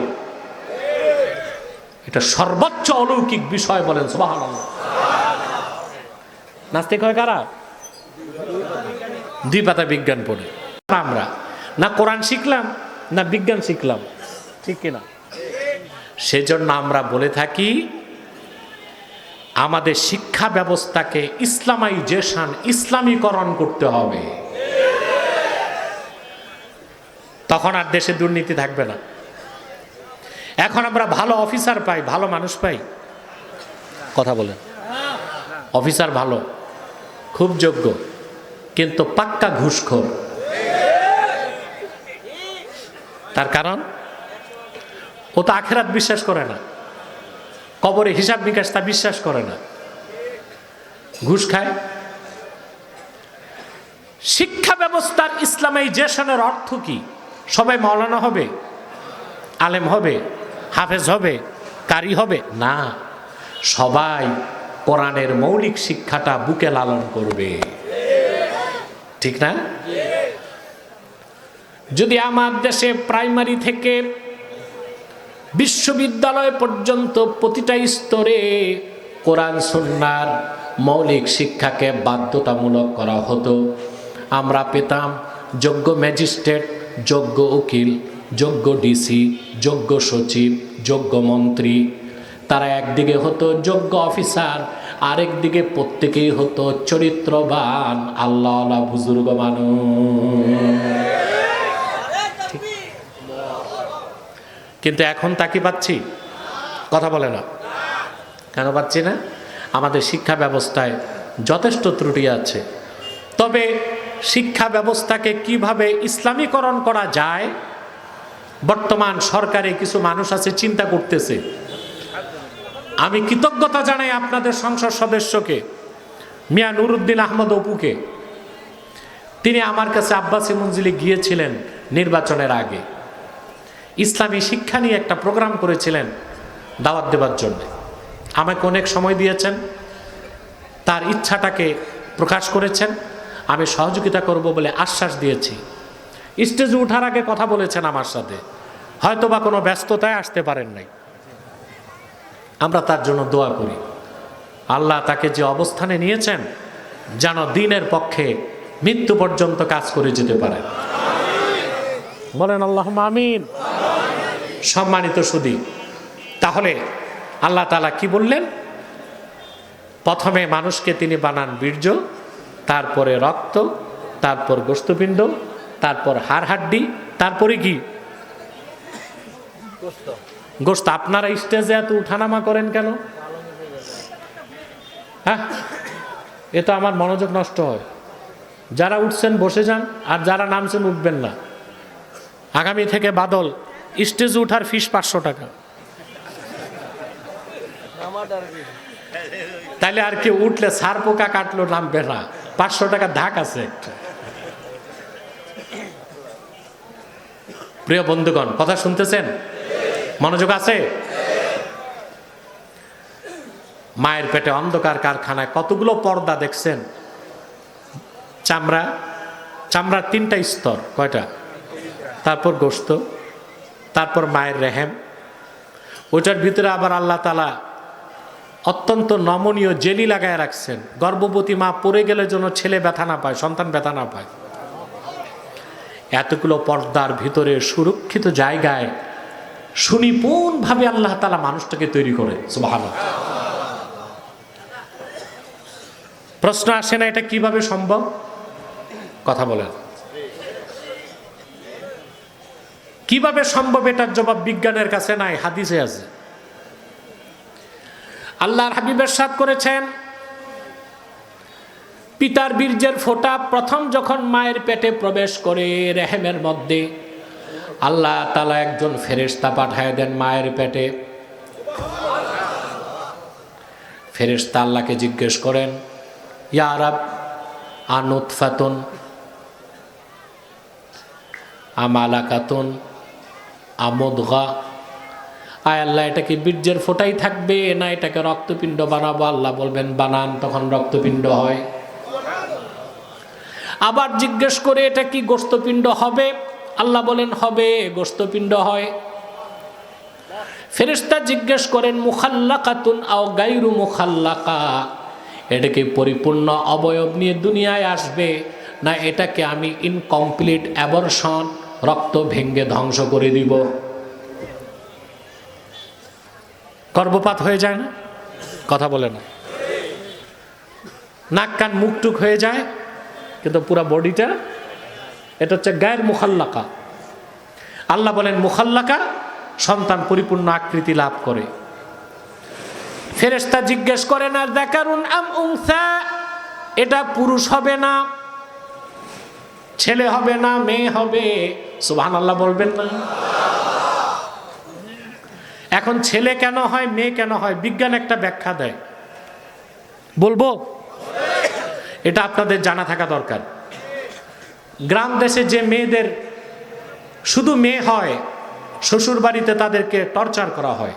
এটা সর্বোচ্চ অলৌকিক বিষয়, বলেন সুবহানাল্লাহ। নাস্তিক হয় কারা? 2 পাতা বিজ্ঞান পড়ে। আমরা না কোরআন শিখলাম না বিজ্ঞান শিখলাম, ঠিক কিনা? সেজন্য আমরা বলে থাকি আমাদের শিক্ষা ব্যবস্থাকে ইসলামাইজেশন, ইসলামীকরণ করতে হবে। তখন আর দেশে দুর্নীতি থাকবে না। এখন আমরা ভালো অফিসার পাই, ভালো মানুষ পাই, কথা বলেন। অফিসার ভালো, খুব যোগ্য, কিন্তু পাক্কা ঘুষখোর। তার কারণ ও তো আখিরাত বিশ্বাস করে না, কবরে হিসাব নিকাশ তা বিশ্বাস করে না, ঘুষ খায়। শিক্ষা ব্যবস্থার ইসলামাইজেশনের অর্থ কি? সবাই মাওলানা হবে, আলেম হবে, হাফেজ হবে, কারি হবে না, সবাই কোরআনের মৌলিক শিক্ষাটা বুকে লালন করবে, ঠিক না? যদি আমার দেশে প্রাইমারি থেকে বিশ্ববিদ্যালয় পর্যন্ত প্রতিটা স্তরে কোরআন সুন্নাহর মৌলিক শিক্ষাকে বাধ্যতামূলক করা হতো, আমরা পেতাম যোগ্য ম্যাজিস্ট্রেট, যোগ্য উকিল, যোগ্য ডিসি, যোগ্য সচিব, যোগ্য মন্ত্রী। তারা একদিকে হতো যোগ্য অফিসার, আরেকদিকে প্রত্যেকেই হতো চরিত্রবান আল্লাহওয়ালা বুজুর্গ মানুষ। কিন্তু এখন তা কি পাচ্ছি? কথা বলে না কেন? পাচ্ছি না। আমাদের শিক্ষা ব্যবস্থায় যথেষ্ট ত্রুটি আছে। তবে শিক্ষা ব্যবস্থাকে কিভাবে ইসলামীকরণ করা যায়, বর্তমান সরকারে কিছু মানুষ আছে চিন্তা করতেছে। আমি কৃতজ্ঞতা জানাই আপনাদের সংসদ সদস্যকে, মিয়া নুরুদ্দিন আহমদ অপুকে। তিনি আমার কাছে আব্বাসী মঞ্জিলে গিয়েছিলেন নির্বাচনের আগে, ইসলামী শিক্ষা নিয়ে একটা প্রোগ্রাম করেছিলেন দাওয়াত দেবার জন্য। আমাকে অনেক সময় দিয়েছেন, তার ইচ্ছাটাকে প্রকাশ করেছেন, আমি সহযোগিতা করব বলে আশ্বাস দিয়েছি। স্টেজে ওঠার আগে কথা বলেছেন আমার সাথে, হয়তো বা কোনো ব্যস্ততায় আসতে পারেন নাই। আমরা তার জন্য দোয়া করি, আল্লাহ তাকে যে অবস্থানে নিয়েছেন যেন দিনের পক্ষে মৃত্যু পর্যন্ত কাজ করে যেতে পারে, বলেন আল্লাহুম্মা আমিন। সম্মানিত সুধী, তাহলে আল্লাহ তাআলা কি বললেন? প্রথমে মানুষকে তিনি বানান বীর্য, তারপরে রক্ত, তারপর গোশতপিণ্ড, তারপর হাড় হাড্ডি, তারপরে কি? গোশত। আপনারা স্টেজে এত উঠানামা করেন কেন? হ্যাঁ, এ তো আমার মনোযোগ নষ্ট হয়। যারা উঠছেন বসে যান, আর যারা নামছেন উঠবেন না। আগামী থেকে বাদল স্টেজে উঠার ফিস 500 টাকা। তাইলে আর কি উঠলে সার পোকা কাটলো নামবে না, 500 টাকা ধাক আছে একটা। প্রিয় বন্ধুগণ, কথা শুনতেছেন? মনোযোগ আছে? মায়ের পেটে অন্ধকার কারখানায় কতগুলো পর্দা দেখছেন? চামড়া, চামড়ার 3টা স্তর, কয়টা? তারপর গোশত, তারপর মায়ের রেহেম, ওটার ভিতরে আবার আল্লাহ তাআলা অত্যন্ত নমনীয় জেলি লাগায় রাখছেন, গর্ভবতী মা পড়ে গেলে যেন ছেলে ব্যথা না পায়, সন্তান ব্যথা না পায়। এতগুলো পর্দার ভিতরে সুরক্ষিত জায়গায় সুনিপুণভাবে আল্লাহ তাআলা মানুষটাকে তৈরি করে। সুবহানাল্লাহ। প্রশ্ন আসে না, এটা কিভাবে সম্ভব? কথা বলেন, কিভাবে সম্ভব? এটার জবাব বিজ্ঞানের কাছে নাই, হাদিসে আছে। আল্লাহর হাবিব ইরশাদ করেছেন, পিতার বীর্যের ফোঁটা প্রথম যখন মায়ের পেটে প্রবেশ করে রেহেমের মধ্যে, আল্লাহ তাআলা একজন ফেরেশতা পাঠায় দেন মায়ের পেটে। ফেরেশতা আল্লাহকে জিজ্ঞেস করেন, ইয়া রাব, আনুতফাতুন আমালাকাতুন আমুদগা, আয় আল্লাহ, এটা কি বীর্যের ফোঁটাই থাকবে না এটাকে রক্তপিণ্ড বানাবো? আল্লাহ বলবেন বানান, তখন রক্তপিণ্ড হয়। আবার জিজ্ঞেস করে, এটা কি গোশতপিণ্ড হবে? আল্লাহ বলেন হবে, গোশতপিণ্ড হয়। ফেরেশতা জিজ্ঞেস করেন মুখাল্লাকাতুন আও গায়রু মুখাল্লাকা, এটা কি পরিপূর্ণ অবয়ব নিয়ে দুনিয়ায় আসবে, না এটাকে আমি ইনকমপ্লিট অ্যাবর্শন, রক্ত ভেঙ্গে ধ্বংস করে দিব? গর্ভপাত হয়ে যায় না? কথা বলে না। নাক কান মুখ টুক হয়ে যায়, কিন্তু পুরো বডিটা, এটা হচ্ছে গায়ের মুখাল্লাকা। আল্লাহ বলেন মুখাল্লাকা, সন্তান পরিপূর্ণ আকৃতি লাভ করে। ফেরেশতা জিজ্ঞেস করে না যাকারুন আম উনসা, এটা পুরুষ হবে না, ছেলে হবে না, মেয়ে হবে? সুবহানাল্লাহ বলবেন না? এখন ছেলে কেন হয়, মেয়ে কেন হয়, বিজ্ঞান একটা ব্যাখ্যা দেয়, বলবো? এটা আপনাদের জানা থাকা দরকার। গ্রাম দেশে যে মেয়েদের শুধু মেয়ে হয়, শ্বশুর বাড়িতে তাদেরকে টর্চার করা হয়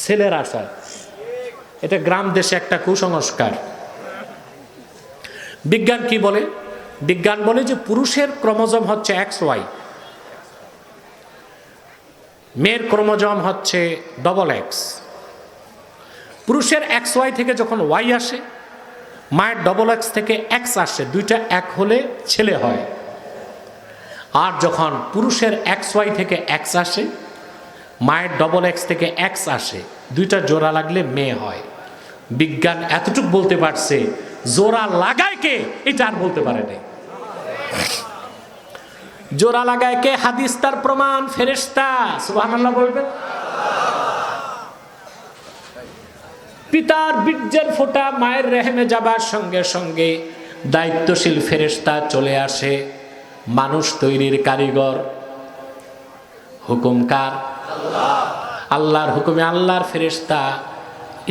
ছেলের আশায়। এটা গ্রাম দেশে একটা কুসংস্কার। বিজ্ঞান কি বলে? বিজ্ঞান বলে যে পুরুষের ক্রোমোজোম হচ্ছে XY, মেয়ের ক্রোমোজোম হচ্ছে XX। পুরুষের XY থেকে যখন Y আসে, মায়ের XX থেকে X আসে, দুইটা এক হলে ছেলে হয়। আর যখন পুরুষের XY থেকে X আসে, মায়ের XX থেকে X আসে, দুইটা জোড়া লাগলে মেয়ে হয়। বিজ্ঞান এতটুকু বলতে পারছে, জোড়া লাগায় কে এটা আর বলতে পারে না। জোড়া লাগায় কে? হাদিস তার প্রমাণ, ফেরেশতা। সুবহানাল্লাহ বলবেন? পিতার বীর্যের ফোঁটা মায়ের রেহেমে যাবার সঙ্গে সঙ্গে দায়িত্বশীল ফেরেশতা চলে আসে, মানুষ তৈরির কারিগর। হুকুম কার? আল্লাহর হুকুমে আল্লাহর ফেরেশতা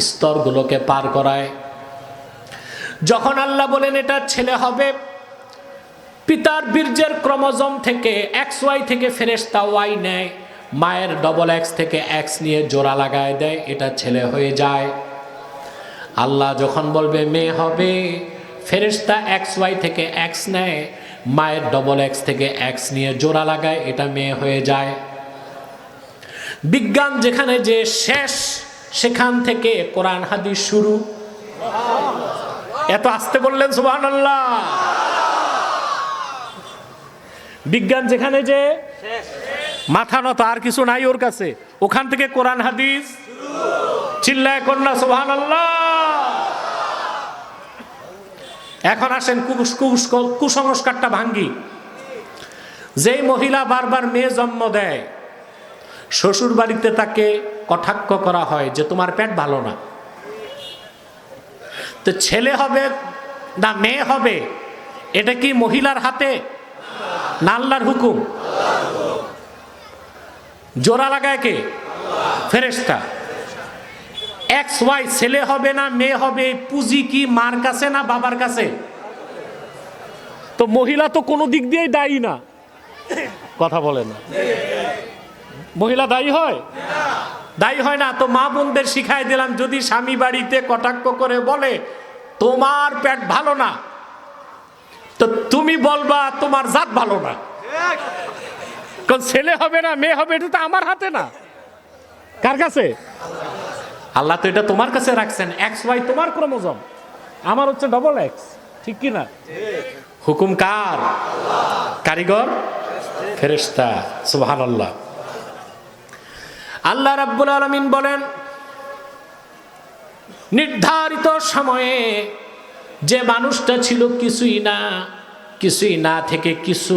স্তরগুলোকে পার করায়। যখন আল্লাহ বলেন এটা ছেলে হবে, পিতার বীর্যের ক্রোমোজোম থেকে XY থেকে ফেরেশতা Y নেয়, মায়ের XX থেকে X নিয়ে জোড়া লাগায় দেয়, এটা ছেলে হয়ে যায়। আল্লাহ যখন বলবে মেয়ে হবে, ফেরেশতা XY থেকে X নেয়, মায়ের XX থেকে X নিয়ে জোড়া লাগায়, এটা মেয়ে হয়ে যায়। বিজ্ঞান যেখানে যে শেষ, সেখান থেকে কোরআন হাদিস শুরু। এত আসতে বললেন সুবহানাল্লাহ? বিজ্ঞান যেখানে যে মাথা নত, আর কিছু নাই ওর কাছে, ওখান থেকে কোরআন হাদিস। চিল্লায় কন্যা সুবহানাল্লাহ। এখন আসেন কুসংস্কারটা ভাঙ্গি। যেই মহিলা বারবার মেয়ে জন্ম দেয়, শ্বশুর বাড়িতে তাকে কটাক্ষ করা হয় যে তোমার পেট ভালো না। তো ছেলে হবে না মেয়ে হবে, এটা কি মহিলার হাতে না আল্লাহর হুকুম? জোড়া লাগায় কে? ফেরেশতা। XY ছেলে হবে না মেয়ে হবে, পুঁজি কি মার কাছে না বাবার কাছে? তো মহিলা তো কোনো দিক দিয়েই দায়ী না। কথা বলে না। মহিলা দায়ী হয়? দায়ী হয় না। তো মা বোনদের শিখাই দিলাম, যদি স্বামী বাড়িতে কটাক্ষ করে বলে তোমার পেট ভালো না, তো তুমি বলবা তোমার জাত ভালো না। কারণ ছেলে হবে না মেয়ে হবে, এটা তো আমার হাতে না। কার কাছে? আল্লাহ তো এটা তোমার কাছে রাখছেন। XY তোমার ক্রোমোজোম, আমার হচ্ছে XX। ঠিক কি না? হুকুম কার? কারিগর ফেরেশতা। সুবহানাল্লাহ। আল্লাহ রাব্বুল আলামিন বলেন, নির্ধারিত সময়ে যে মানুষটা ছিল কিছুই না থেকে কিছু,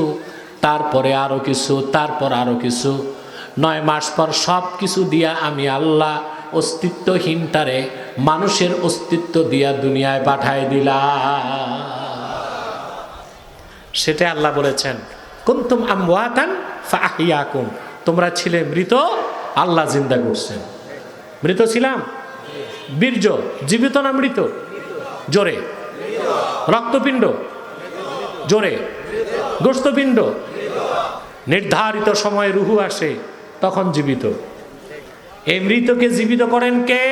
তারপরে আরো কিছু, তারপর আরো কিছু, 9 মাস পর সব কিছু দিয়া আমি আল্লাহ অস্তিত্বহীনটারে মানুষের অস্তিত্ব দিয়া দুনিয়ায় পাঠায় দিলাম। সেটা আল্লাহ বলেছেন, কুনতুম আমওয়াতান ফাআহইয়াকুম, তোমরা ছিলে মৃত, আল্লাহ জিন্দা করছেন। মৃত ছিলাম, বীর্য জীবিত না মৃত? জোরে। রক্তপিণ্ড জোরে। গোশতপিণ্ড নির্ধারিত সময়ে রুহু আসে, তখন জীবিত। এই মৃতকে জীবিত করেন কে?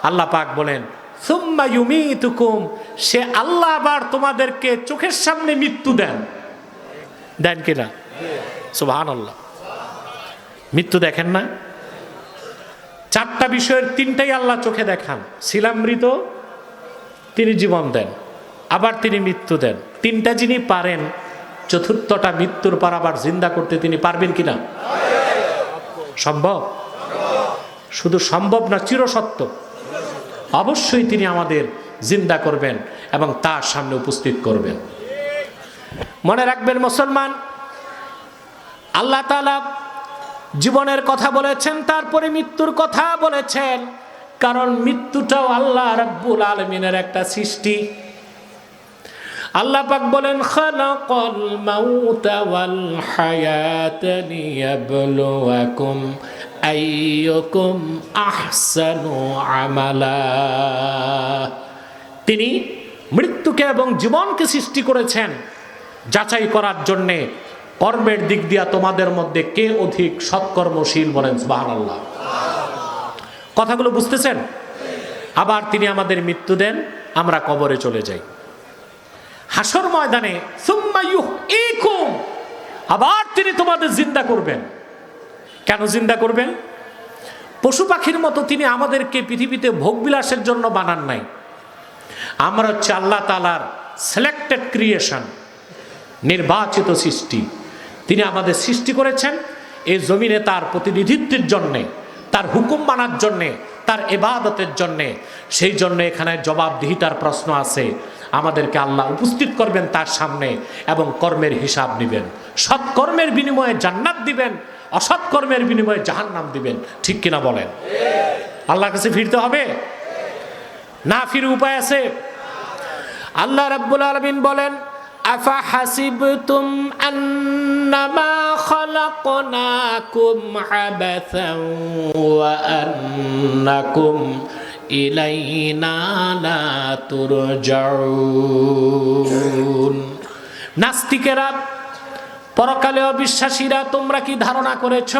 আল্লাহ পাক বলেন, সুম্মা ইউমিতুকুম, সে আল্লাহ আবার তোমাদেরকে চোখের সামনে মৃত্যু দেন। দেন কিনা? সুবহানাল্লাহ। মৃত্যু দেখেন না? চারটা বিষয়ের তিনটাই আল্লাহ চোখে দেখান। ছিলাম মৃত, তিনি জীবন দেন, আবার তিনি মৃত্যু দেন। তিনটা যিনি পারেন, চতুর্থটা মৃত্যুর পর আবার জিন্দা করতে তিনি পারবেন কিনা? সম্ভব? শুধু সম্ভব না, চিরসত্য। অবশ্যই তিনি আমাদের জিন্দা করবেন এবং তার সামনে উপস্থিত করবেন। মনে রাখবেন মুসলমান, আল্লাহ তাআলা জীবনের কথা বলেছেন, তারপরে মৃত্যুর কথা বলেছেন, কারণ মৃত্যুটাও আল্লাহ রাব্বুল আলামিনের একটা সৃষ্টি। আল্লাহ পাক বলেন, খালাকাল মাউতা ওয়াল হায়াতা লিয়াবলুয়াকুম আইয়ুকুম আহসানু আমালা। তিনি মৃত্যুকে এবং জীবনকে সৃষ্টি করেছেন যাচাই করার জন্যে, কর্মের দিক দিয়া তোমাদের মধ্যে কে অধিক সৎকর্মশীল, বলেন সুবহানাল্লাহ। কথাগুলো বুঝতেছেন? আবার তিনি আমাদের মৃত্যু দেন, আমরা কবরে চলে যাই। হাসর ময়দানে সুম্মা ইউহয়িকুম, আবার তিনি তোমাদের জিন্দা করবেন। কেন জিন্দা করবেন? পশু পাখির মতো তিনি আমাদেরকে পৃথিবীতে ভোগবিলাসের জন্য বানান নাই। আমরা হচ্ছে আল্লাহ তাআলার সিলেক্টেড ক্রিয়েশন, নির্বাচিত সৃষ্টি। তিনি আমাদের সৃষ্টি করেছেন এই জমিনে তার প্রতিনিধিত্বের জন্যে, তার হুকুম মানার জন্যে, তার ইবাদতের জন্যে। সেই জন্য এখানে জবাবদিহিতার প্রশ্ন আছে। আমাদেরকে আল্লাহ উপস্থিত করবেন তার সামনে এবং কর্মের হিসাব নেবেন। সৎকর্মের বিনিময়ে জান্নাত দিবেন, অসৎ কর্মের বিনিময়ে জাহান্নাম দিবেন। ঠিক কিনা বলেন? আল্লাহর কাছে ফিরতে হবে, না ফিরে উপায় আছে? আল্লাহ রাব্বুল আলামিন বলেন, আফা হাসিবতুম আন্নামা খালাকনাকুম আবাসান ওয়া আন্নাকুম ইলাইনা লা তুরজাউন। নাস্তিকেরা, পরকালে অবিশ্বাসীরা, তোমরা কি ধারণা করেছ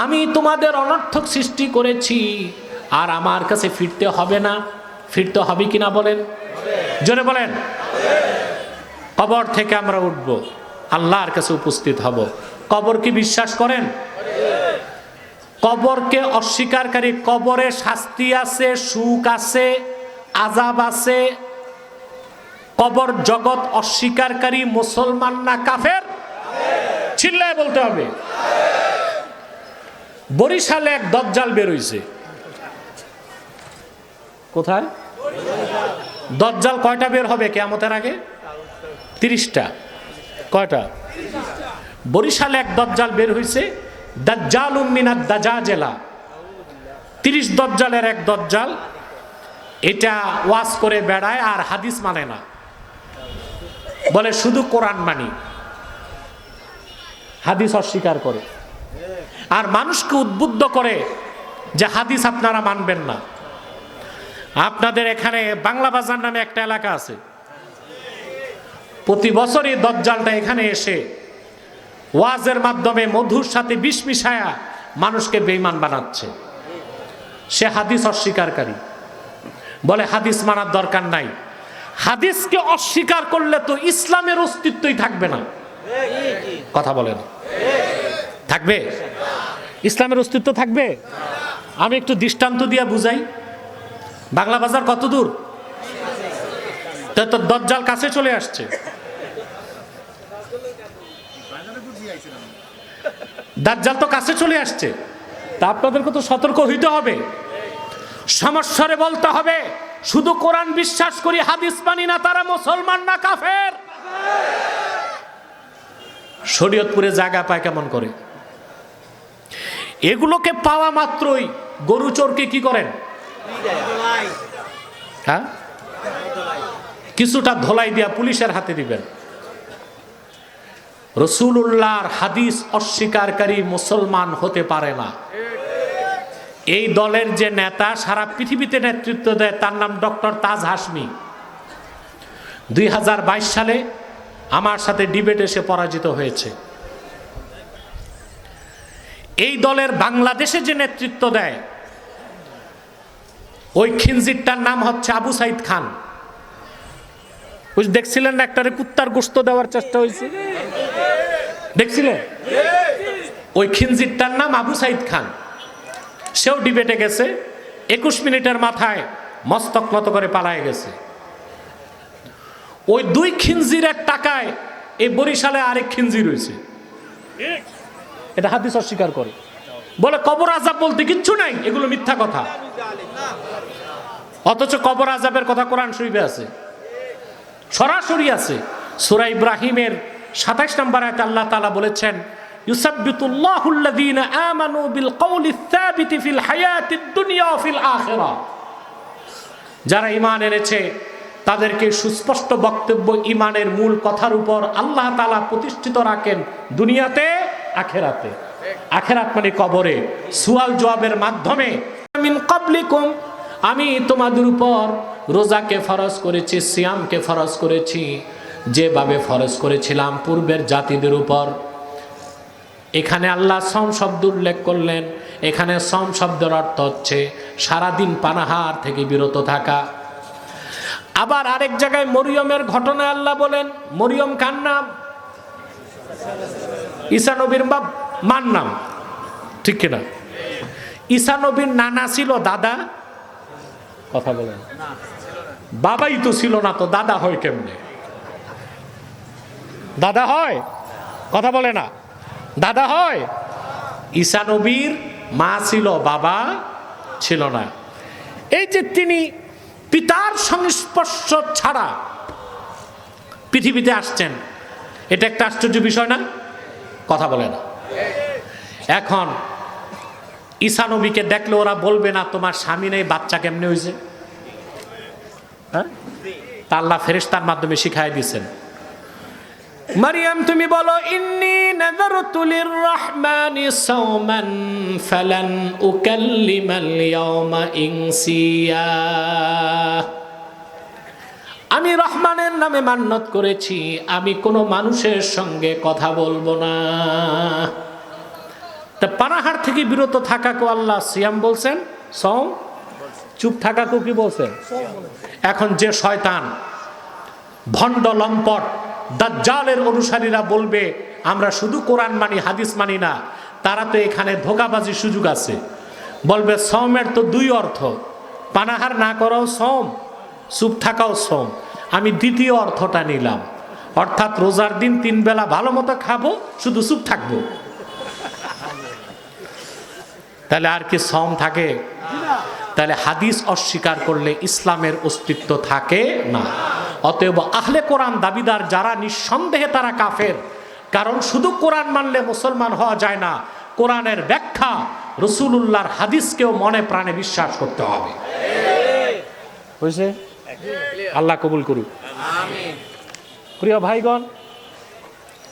আমি তোমাদের অনর্থক সৃষ্টি করেছি আর আমার কাছে ফিরতে হবে না? ফিরতে হবে কিনা বলেন? জোরে বলেন। কবর থেকে আমরা উঠব, আল্লাহর কাছে উপস্থিত হব। কবর কি বিশ্বাস করেন? কবরকে অস্বীকারী, কবরে শাস্তি আছে, সুখ আছে, আযাব আছে। কবর জগৎ অস্বীকারী মুসলমান না কাফের? চিল্লায় বলতে হবে। বরিশালে এক দজ্জাল বের হইছে। কোথায়? দজ্জাল কয়টা বের হবে কিয়ামতের আগে? 30টা। কয়টা? বরিশালে এক দজ্জাল বের হইছে, দাজ্জালুম মিনাদ দাজাজেলা। 30 দজ্জালের এক দজ্জাল। এটা ওয়াজ করে বেড়ায় আর হাদিস মানে না, বলে শুধু কোরআন মানি, হাদিস অস্বীকার করে। আর মানুষকে উদ্বুদ্ধ করে যে হাদিস আপনারা মানবেন না। আপনাদের এখানে বাংলা বাজার নামে একটা এলাকা আছে, প্রতি বছরই দজ্জালটা এখানে এসে ওয়াজের মাধ্যমে মধুর সাথে বিষ মিশায়া মানুষকে বেঈমান বানাচ্ছে। সে হাদিস অস্বীকারী, বলে হাদিস মানার দরকার নাই। হাদিসকে অস্বীকার করলে তো ইসলামের অস্তিত্বই থাকবে না। কথা বলেন, থাকবে? ইসলামের অস্তিত্ব থাকবে? আমি একটু দৃষ্টান্ত দিয়ে বুঝাই। বাংলা বাজার কত দূর? তো দজ্জাল কাছে চলে আসছে। দাজ্জাল তো কাছে চলে আসছে, তা আপনাদেরকে তো সতর্ক হইতে হবে। সমস্যারে বলতে হবে শুধু কোরআন বিশ্বাস করি, হাদিস মানি না, তারা মুসলমান না কাফের। শরীয়তপুরে জায়গা পায় কেমন করে? এগুলোকে পাওয়া মাত্রই গরু চোরকে কি করেন? হ্যাঁ, কিছুটা ধোলাই দিয়া পুলিশের হাতে দিবেন। রাসূলুল্লাহর হাদিস অস্বীকারী মুসলমান হতে পারে না। এই দলের যে নেতা সারা পৃথিবীতে নেতৃত্ব দেয়, তার নাম ডক্টর তাজ হাশমি। 2022 সালে আমার সাথে ডিবেট এসে পরাজিত হয়েছে। এই দলের বাংলাদেশে যে নেতৃত্ব দেয়, ওই খিনজিরটার নাম হচ্ছে আবু সাইদ খান। দেখছিলেন না, একটারে কুত্তার গোশত দেওয়ার চেষ্টা হয়েছে, দেখছিলেন? ওই খিনজিরটার নাম আবু সাইদ খান, সেও ডিবেটে গেছে, 21 মিনিটের মাথায় মস্তক নত করে পালায় গেছে। ওই 2 খিনজিরের টাকায় এই বরিশালে আরেক খিনজির হয়েছে। এটা হাদিস অস্বীকার করে, বলে কবর আযাব বলতে কিচ্ছু নাই, এগুলো মিথ্যা কথা। অথচ কবর আযাবের কথা কোরআন শরীফে আছে, সরাসরি আছে। সূরা ইব্রাহিমের 27 নম্বর আয়াতে আল্লাহ তাআলা বলেছেন, ইউসাব্বিতুল্লাহুল্লাযীনা আমানু বিল কওলিস সাবিতি ফিল হায়াতিদ দুনিয়া ওয়া ফিল আখিরাহ। যারা ঈমান এনেছে তাদেরকে সুস্পষ্ট বক্তব্য ঈমানের মূল কথার উপর আল্লাহ তাআলা প্রতিষ্ঠিত রাখেন, দুনিয়াতে আখিরাতে। আখিরাত মানে কবরে, সুয়াল জবাবের মাধ্যমে। মিন ক্বাবলিকুম, আমি তোমাদের উপর রোজাকে ফরজ করেছি, সিয়ামকে ফরজ করেছি, যেভাবে ফরজ করেছিলাম পূর্বের জাতিদের উপর। এখানে আল্লাহ সম শব্দ উল্লেখ করলেন। এখানে সম শব্দের অর্থ হচ্ছে সারাদিন পানাহার থেকে বিরত থাকা। আবার আরেক জায়গায় মরিয়মের ঘটনায় আল্লাহ বলেন, মরিয়ম কার নাম? ঈসা নবীর মার নাম, ঠিক কিনা? ঈসা নবীর নানা ছিল দাদা? কথা বলেন। বাবাই তো ছিল না, তো দাদা হয় কেমনে? দাদা হয়? কথা বলে না, দাদা হয়? ঈসা নবীর মা ছিল, বাবা ছিল না। এই যে তিনি পিতার সংস্পর্শ ছাড়া পৃথিবীতে আসছেন, এটা একটা আশ্চর্য বিষয় না? কথা বলে না। এখন ঈসা নবীকে দেখলে ওরা বলবে না তোমার স্বামী নেই, বাচ্চা কেমনে হয়েছে? হ্যাঁ, তা আল্লাহ ফেরেশতার মাধ্যমে শিখাই দিয়েছেন। মারিয়াম তুমি বলো, ইন্নী নাযারতু লিররহমানি সাওমান ফালান উকাল্লিমাল ইয়াওমা ইনসিয়া। আমি রহমানের নামে মান্যত করেছি, আমি কোনো মানুষের সঙ্গে কথা বলবো না। তা পানাহার থেকে বিরত থাকাকে আল্লাহ সিয়াম বলছেন, সওম। চুপ থাকাকে কি বলছেন? এখন যে শয়তান, ভণ্ড, লম্পট, দাজ্জালের অনুসারীরা বলবে আমরা শুধু কোরআন মানি, হাদিস মানি না, তারা তো এখানে ধোঁকাবাজির সুযোগ আছে। বলবে সওমের তো 2 অর্থ, পানাহার না করাও সওম, চুপ থাকাও সওম। আমি দ্বিতীয় অর্থটা নিলাম, অর্থাৎ রোজার দিন 3 বেলা ভালো মতো খাবো, শুধু চুপ থাকবো। তাহলে আর কি সওম থাকে? তাহলে হাদিস অস্বীকার করলে ইসলামের অস্তিত্ব থাকে না। অতএব আহলে কোরআন দাবিদার যারা, নিঃসন্দেহে তারা কাফের। কারণ শুধু কোরআন মানলে মুসলমান হওয়া যায় না, কোরআনের ব্যাখ্যা, রাসূলুল্লাহর হাদিসকেও মনে প্রাণে বিশ্বাস করতে হবে। হয়েছে? আল্লাহ কবুল করুক, আমিন। প্রিয় ভাইগণ,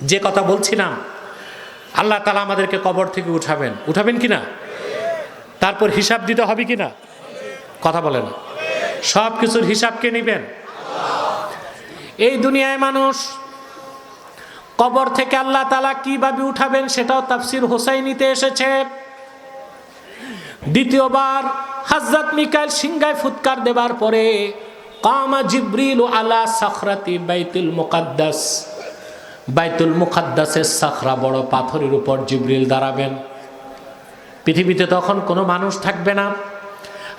যে কথা বলছিলাম, আল্লাহ তাআলা আমাদেরকে কবর থেকে উঠাবেন, উঠাবেন কিনা? তারপর হিসাব দিতে হবে কিনা? কথা বলে না। সব কিছুর হিসাব কে নেবেন? এই দুনিয়ায় মানুষ কবর থেকে আল্লাহ তাআলা কিভাবে উঠাবেন সেটাও তাফসীর হোসাইনিতে এসেছে। দ্বিতীয়বার হযরত মিকাইল সিংহায় ফুৎকার দেবার পরে কামা জিবরিল আলা সাখরাতি বাইতুল মুকাদ্দাস, বাইতুল মুকাদ্দাসের সাখরা, বড় পাথরের উপর জিবরিল দাঁড়াবেন। পৃথিবীতে তখন কোনো মানুষ থাকবে না।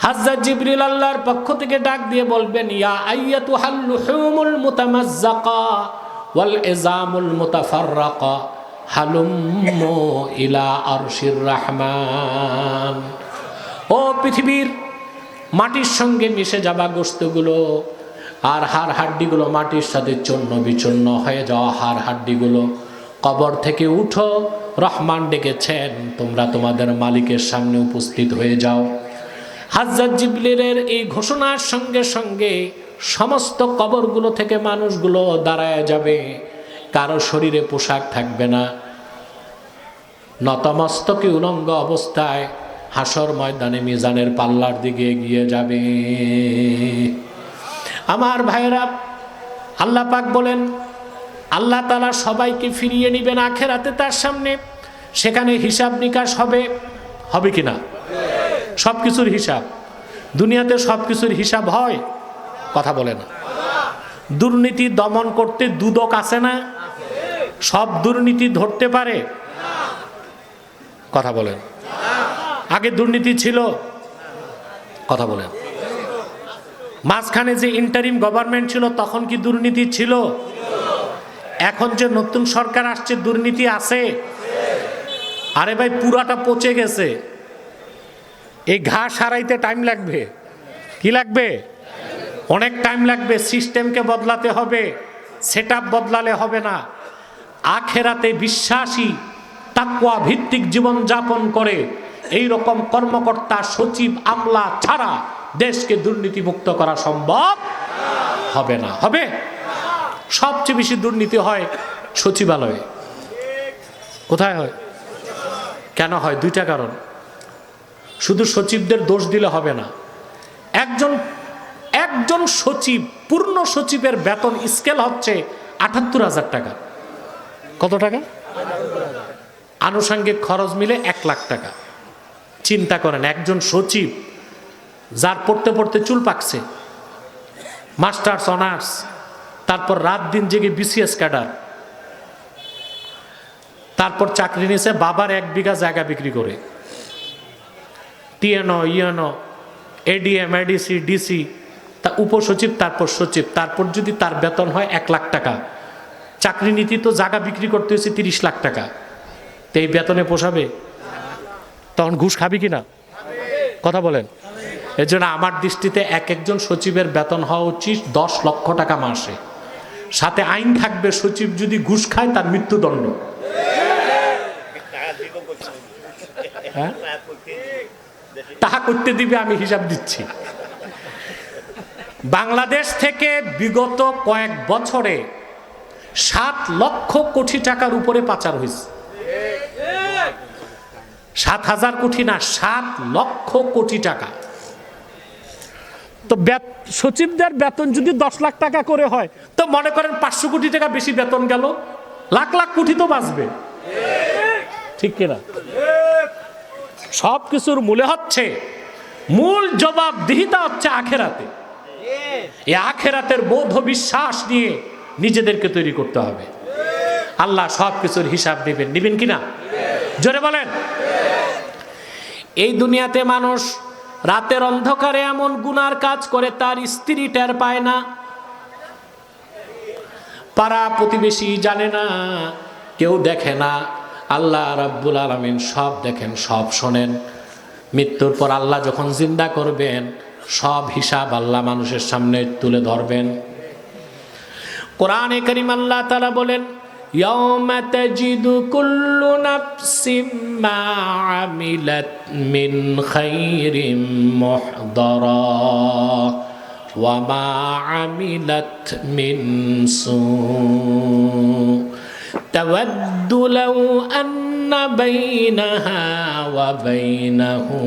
হযরত জিবরিল আল্লাহর পক্ষ থেকে ডাক দিয়ে বলবেন, ইয়া আইয়াতুহাল লুহুমুল মুতামাজ্জাকা ওয়াল ইজামুল মুতাফাররাকা হালুম্মু ইলা আরশির রহমান। ও পৃথিবীর মাটির সঙ্গে মিশে যাওয়া গোশতগুলো আর হাড় হাড্ডিগুলো, মাটির সাথে চূর্ণ বিচূর্ণ হয়ে যাওয়া হাড় হাড্ডিগুলো, কবর থেকে উঠো, রহমান ডেকেছেন, তোমরা তোমাদের মালিকের সামনে উপস্থিত হয়ে যাও। হযরত জিবরিলের এই ঘোষণার সঙ্গে সঙ্গে সমস্ত কবরগুলো থেকে মানুষগুলো দাঁড়ায় যাবে, কারো শরীরে পোশাক থাকবে না, নতমস্তকে উলঙ্গ অবস্থায় হাসর ময়দানে মিজানের পাল্লার দিকে এগিয়ে যাবে। আমার ভাইরা, আল্লাহ পাক বলেন আল্লাহ তাআলা সবাইকে ফিরিয়ে নেবেন আখিরাতে তার সামনে, সেখানে হিসাব নিকাশ হবে। হবে কিনা? সব কিছুর হিসাব। দুনিয়াতে সব কিছুর হিসাব হয়? কথা বলে না। দুর্নীতি দমন করতে দুদক আছে না? সব দুর্নীতি ধরতে পারে? কথা বলেন। আগে দুর্নীতি ছিল? কথা বলেন। মাঝখানে যে ইন্টারিম গভর্নমেন্ট ছিল তখন কি দুর্নীতি ছিল? এখন যে নতুন সরকার আসছে দুর্নীতি আছে? আরে ভাই পুরাটা পচে গেছে, এই ঘাস সারাইতে টাইম লাগবে। কি লাগবে? অনেক টাইম লাগবে। সিস্টেমকে বদলাতে হবে, সেটআপ বদলালে হবে না। আখেরাতে বিশ্বাসী তাকওয়া ভিত্তিক জীবন যাপন করে এই রকম কর্মকর্তা, সচিব, আমলা ছাড়া দেশকে দুর্নীতিমুক্ত করা সম্ভব হবে না। হবে? সবচেয়ে বেশি দুর্নীতি হয় সচিবালয়ে। কোথায় হয়? কেন হয়? দুইটা কারণ। শুধু সচিবদের দোষ দিলে হবে না। একজন সচিব, পূর্ণ সচিবের বেতন স্কেল হচ্ছে ৭৮,০০০ টাকা। কত টাকা? আনুষঙ্গিক খরচ মিলে ১,০০,০০০ টাকা। চিন্তা করেন, একজন সচিব যার পড়তে পড়তে চুল পাকছে, মাস্টার্স, অনার্স, তারপর রাত দিন জেগে বিসিএস ক্যাডার, তারপর চাকরি নিয়েছে বাবার ১ বিঘা জায়গা বিক্রি করে, TNO, ENO, ADM, ADC, DC, তা উপসচিব, তারপর সচিব, তারপর যদি তার বেতন হয় ১,০০,০০০ টাকা, চাকরি নীতি তো জায়গা বিক্রি করতে হয়েছে ৩০ লাখ টাকা, তো এই বেতনে পোষাবে? তখন ঘুষ খাবি কিনা? কথা বলেন। এর জন্য আমার দৃষ্টিতে একজন সচিবের বেতন হওয়া উচিত ১০ লক্ষ টাকা মাসে। সাথে আইন থাকবে, সচিব যদি ঘুষ খায় তার মৃত্যুদণ্ড। হ্যাঁ, তাহা করতে দিবে, আমি হিসাব দিচ্ছি। বাংলাদেশ থেকে বিগত কয়েক বছরে ৭ লক্ষ কোটি টাকার উপরে পাচার হয়েছে। ৭,০০০ কোটি না, ৭ লক্ষ কোটি টাকা। তো সচিবদের বেতন যদি ১০ লাখ টাকা করে হয়, তো মনে করেন ৫০০ কোটি টাকা বেশি বেতন গেল, লাখ লাখ কোটি তো বাঁচবে। ঠিক কিনা? সব কিছুর মূলে হচ্ছে, মূল জবাবদিহিতা হচ্ছে আখেরাতে। এই আখেরাতের বোধ বিশ্বাস নিয়ে নিজেদেরকে তৈরি করতে হবে। আল্লাহ সব কিছুর হিসাব নিবেন কিনা? জোরে বলেন। এই দুনিয়াতে মানুষ রাতের অন্ধকারে এমন গুনার কাজ করে তার স্ত্রী টের পায় না, পাড়া প্রতিবেশী জানে না, কেউ দেখে না। আল্লাহ রাব্বুল আলামিন সব দেখেন, সব শোনেন। মৃত্যুর পর আল্লাহ যখন জিন্দা করবেন, সব হিসাব আল্লাহ মানুষের সামনে তুলে ধরবেন। কোরআনে কারীম আল্লাহ তাআলা বলেন, ইয়াউমা তাজিদু কুল্লু নাফসিম মা আমিলাত মিন খাইরিন মুহদারা ওয়া মা আমিলাত মিন সু তাওয়াদ্দু লাউ আন্না বাইনাহা ওয়া বাইনাহু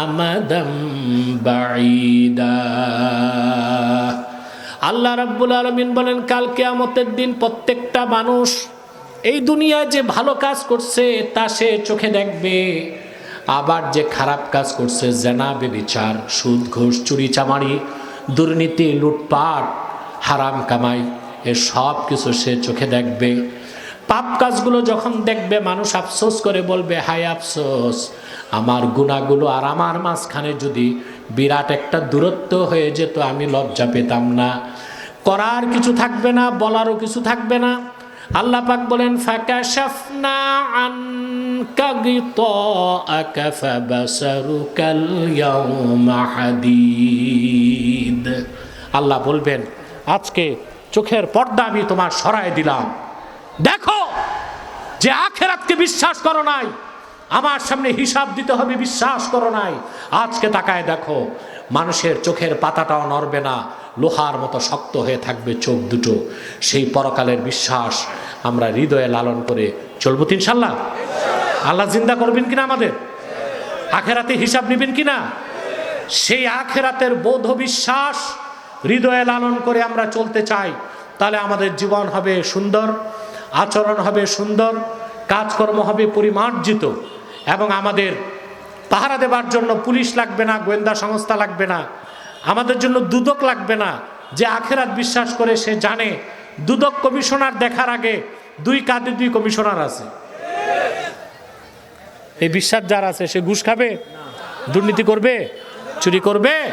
আমাদাম বাঈদা। আল্লাহ রাব্বুল আলামিন বলেন, কাল কিয়ামতের দিন প্রত্যেকটা মানুষ এই দুনিয়ায় যে ভালো কাজ করছে তা সে চোখে দেখবে, আবার যে খারাপ কাজ করছে, জেনা, ব্যভিচার, সুদ, ঘুষ, চুরি, চামারি, দুর্নীতি, লুটপাট, হারাম কামাই, এ সব কিছু সে চোখে দেখবে। পাপ কাজগুলো যখন দেখবে, মানুষ আফসোস করে বলবে, হায় আফসোস, আমার গুনাহগুলো আর আমার মাঝখানে যদি বিরাট একটা দূরত্ব হয়ে যেত, আমি লজ্জা পেতাম না। করার কিছু থাকবে না, বলারও কিছু থাকবে না। আল্লাহ পাক বলেন, ফাকাশাফনা আনকা গিতাআকা ফাবাসারুকাল ইয়াওমা হাদীদ। আল্লাহ বলবেন, আজকে চোখের পর্দা আমি তোমার সরায় দিলাম। দেখো, যে আখিরাতকে বিশ্বাস করো নাই, আমার সামনে হিসাব দিতে হবে বিশ্বাস করো নাই, আজকে তাকায় দেখো, মানুষের চোখের পাতাটাও নড়বে না, লোহার মতো শক্ত হয়ে থাকবে চোখ দুটো। সেই পরকালের বিশ্বাস আমরা হৃদয়ে লালন করে চলবো তো ইনশাল্লাহ। আল্লাহ জিন্দা করবেন কিনা আমাদের, আখেরাতে হিসাব নেবেন কিনা, সেই আখেরাতের বোধ বিশ্বাস হৃদয়ে লালন করে আমরা চলতে চাই, তাহলে আমাদের জীবন হবে সুন্দর, আচরণ হবে সুন্দর, কাজকর্ম হবে পরিমার্জিত, এবং আমাদের পাহারা দেবার জন্য পুলিশ লাগবে না, গোয়েন্দা সংস্থা লাগবে না, আমাদের জন্য দুদক লাগবে না। যে আখেরাত বিশ্বাস করে সে জানে দুদক কমিশনার দেখার আগে 2 কাঁধে 2 কমিশনার আছে। এই বিশ্বাস যার আছে সে ঘুষ খাবে, দুর্নীতি করবে, চুরি করবে?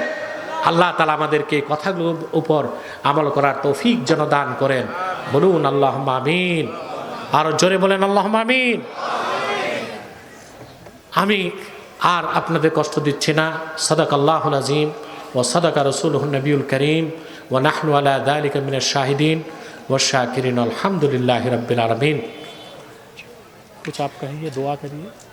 আল্লাহ তাআলা আমাদেরকে এই কথাগুলোর উপর আমল করার তৌফিক যেন দান করেন। বলুন আল্লাহুম্মা আমিন। আর জোরে বলেন আল্লাহুম্মা আমিন। আমি আর আপনাদের কষ্ট দিচ্ছি না। সাদাকাল্লাহুল আযীম ওয়া সাদাকা রাসূলুহুন নবিয়ুল কারীম ওয়া নাহনু আলা যালিকা মিনাশ শাহিদিন ওয়া শাকিরিন। আলহামদুলিল্লাহি রাব্বিল আলামিন। कुछ आप कहिए, दुआ करिए।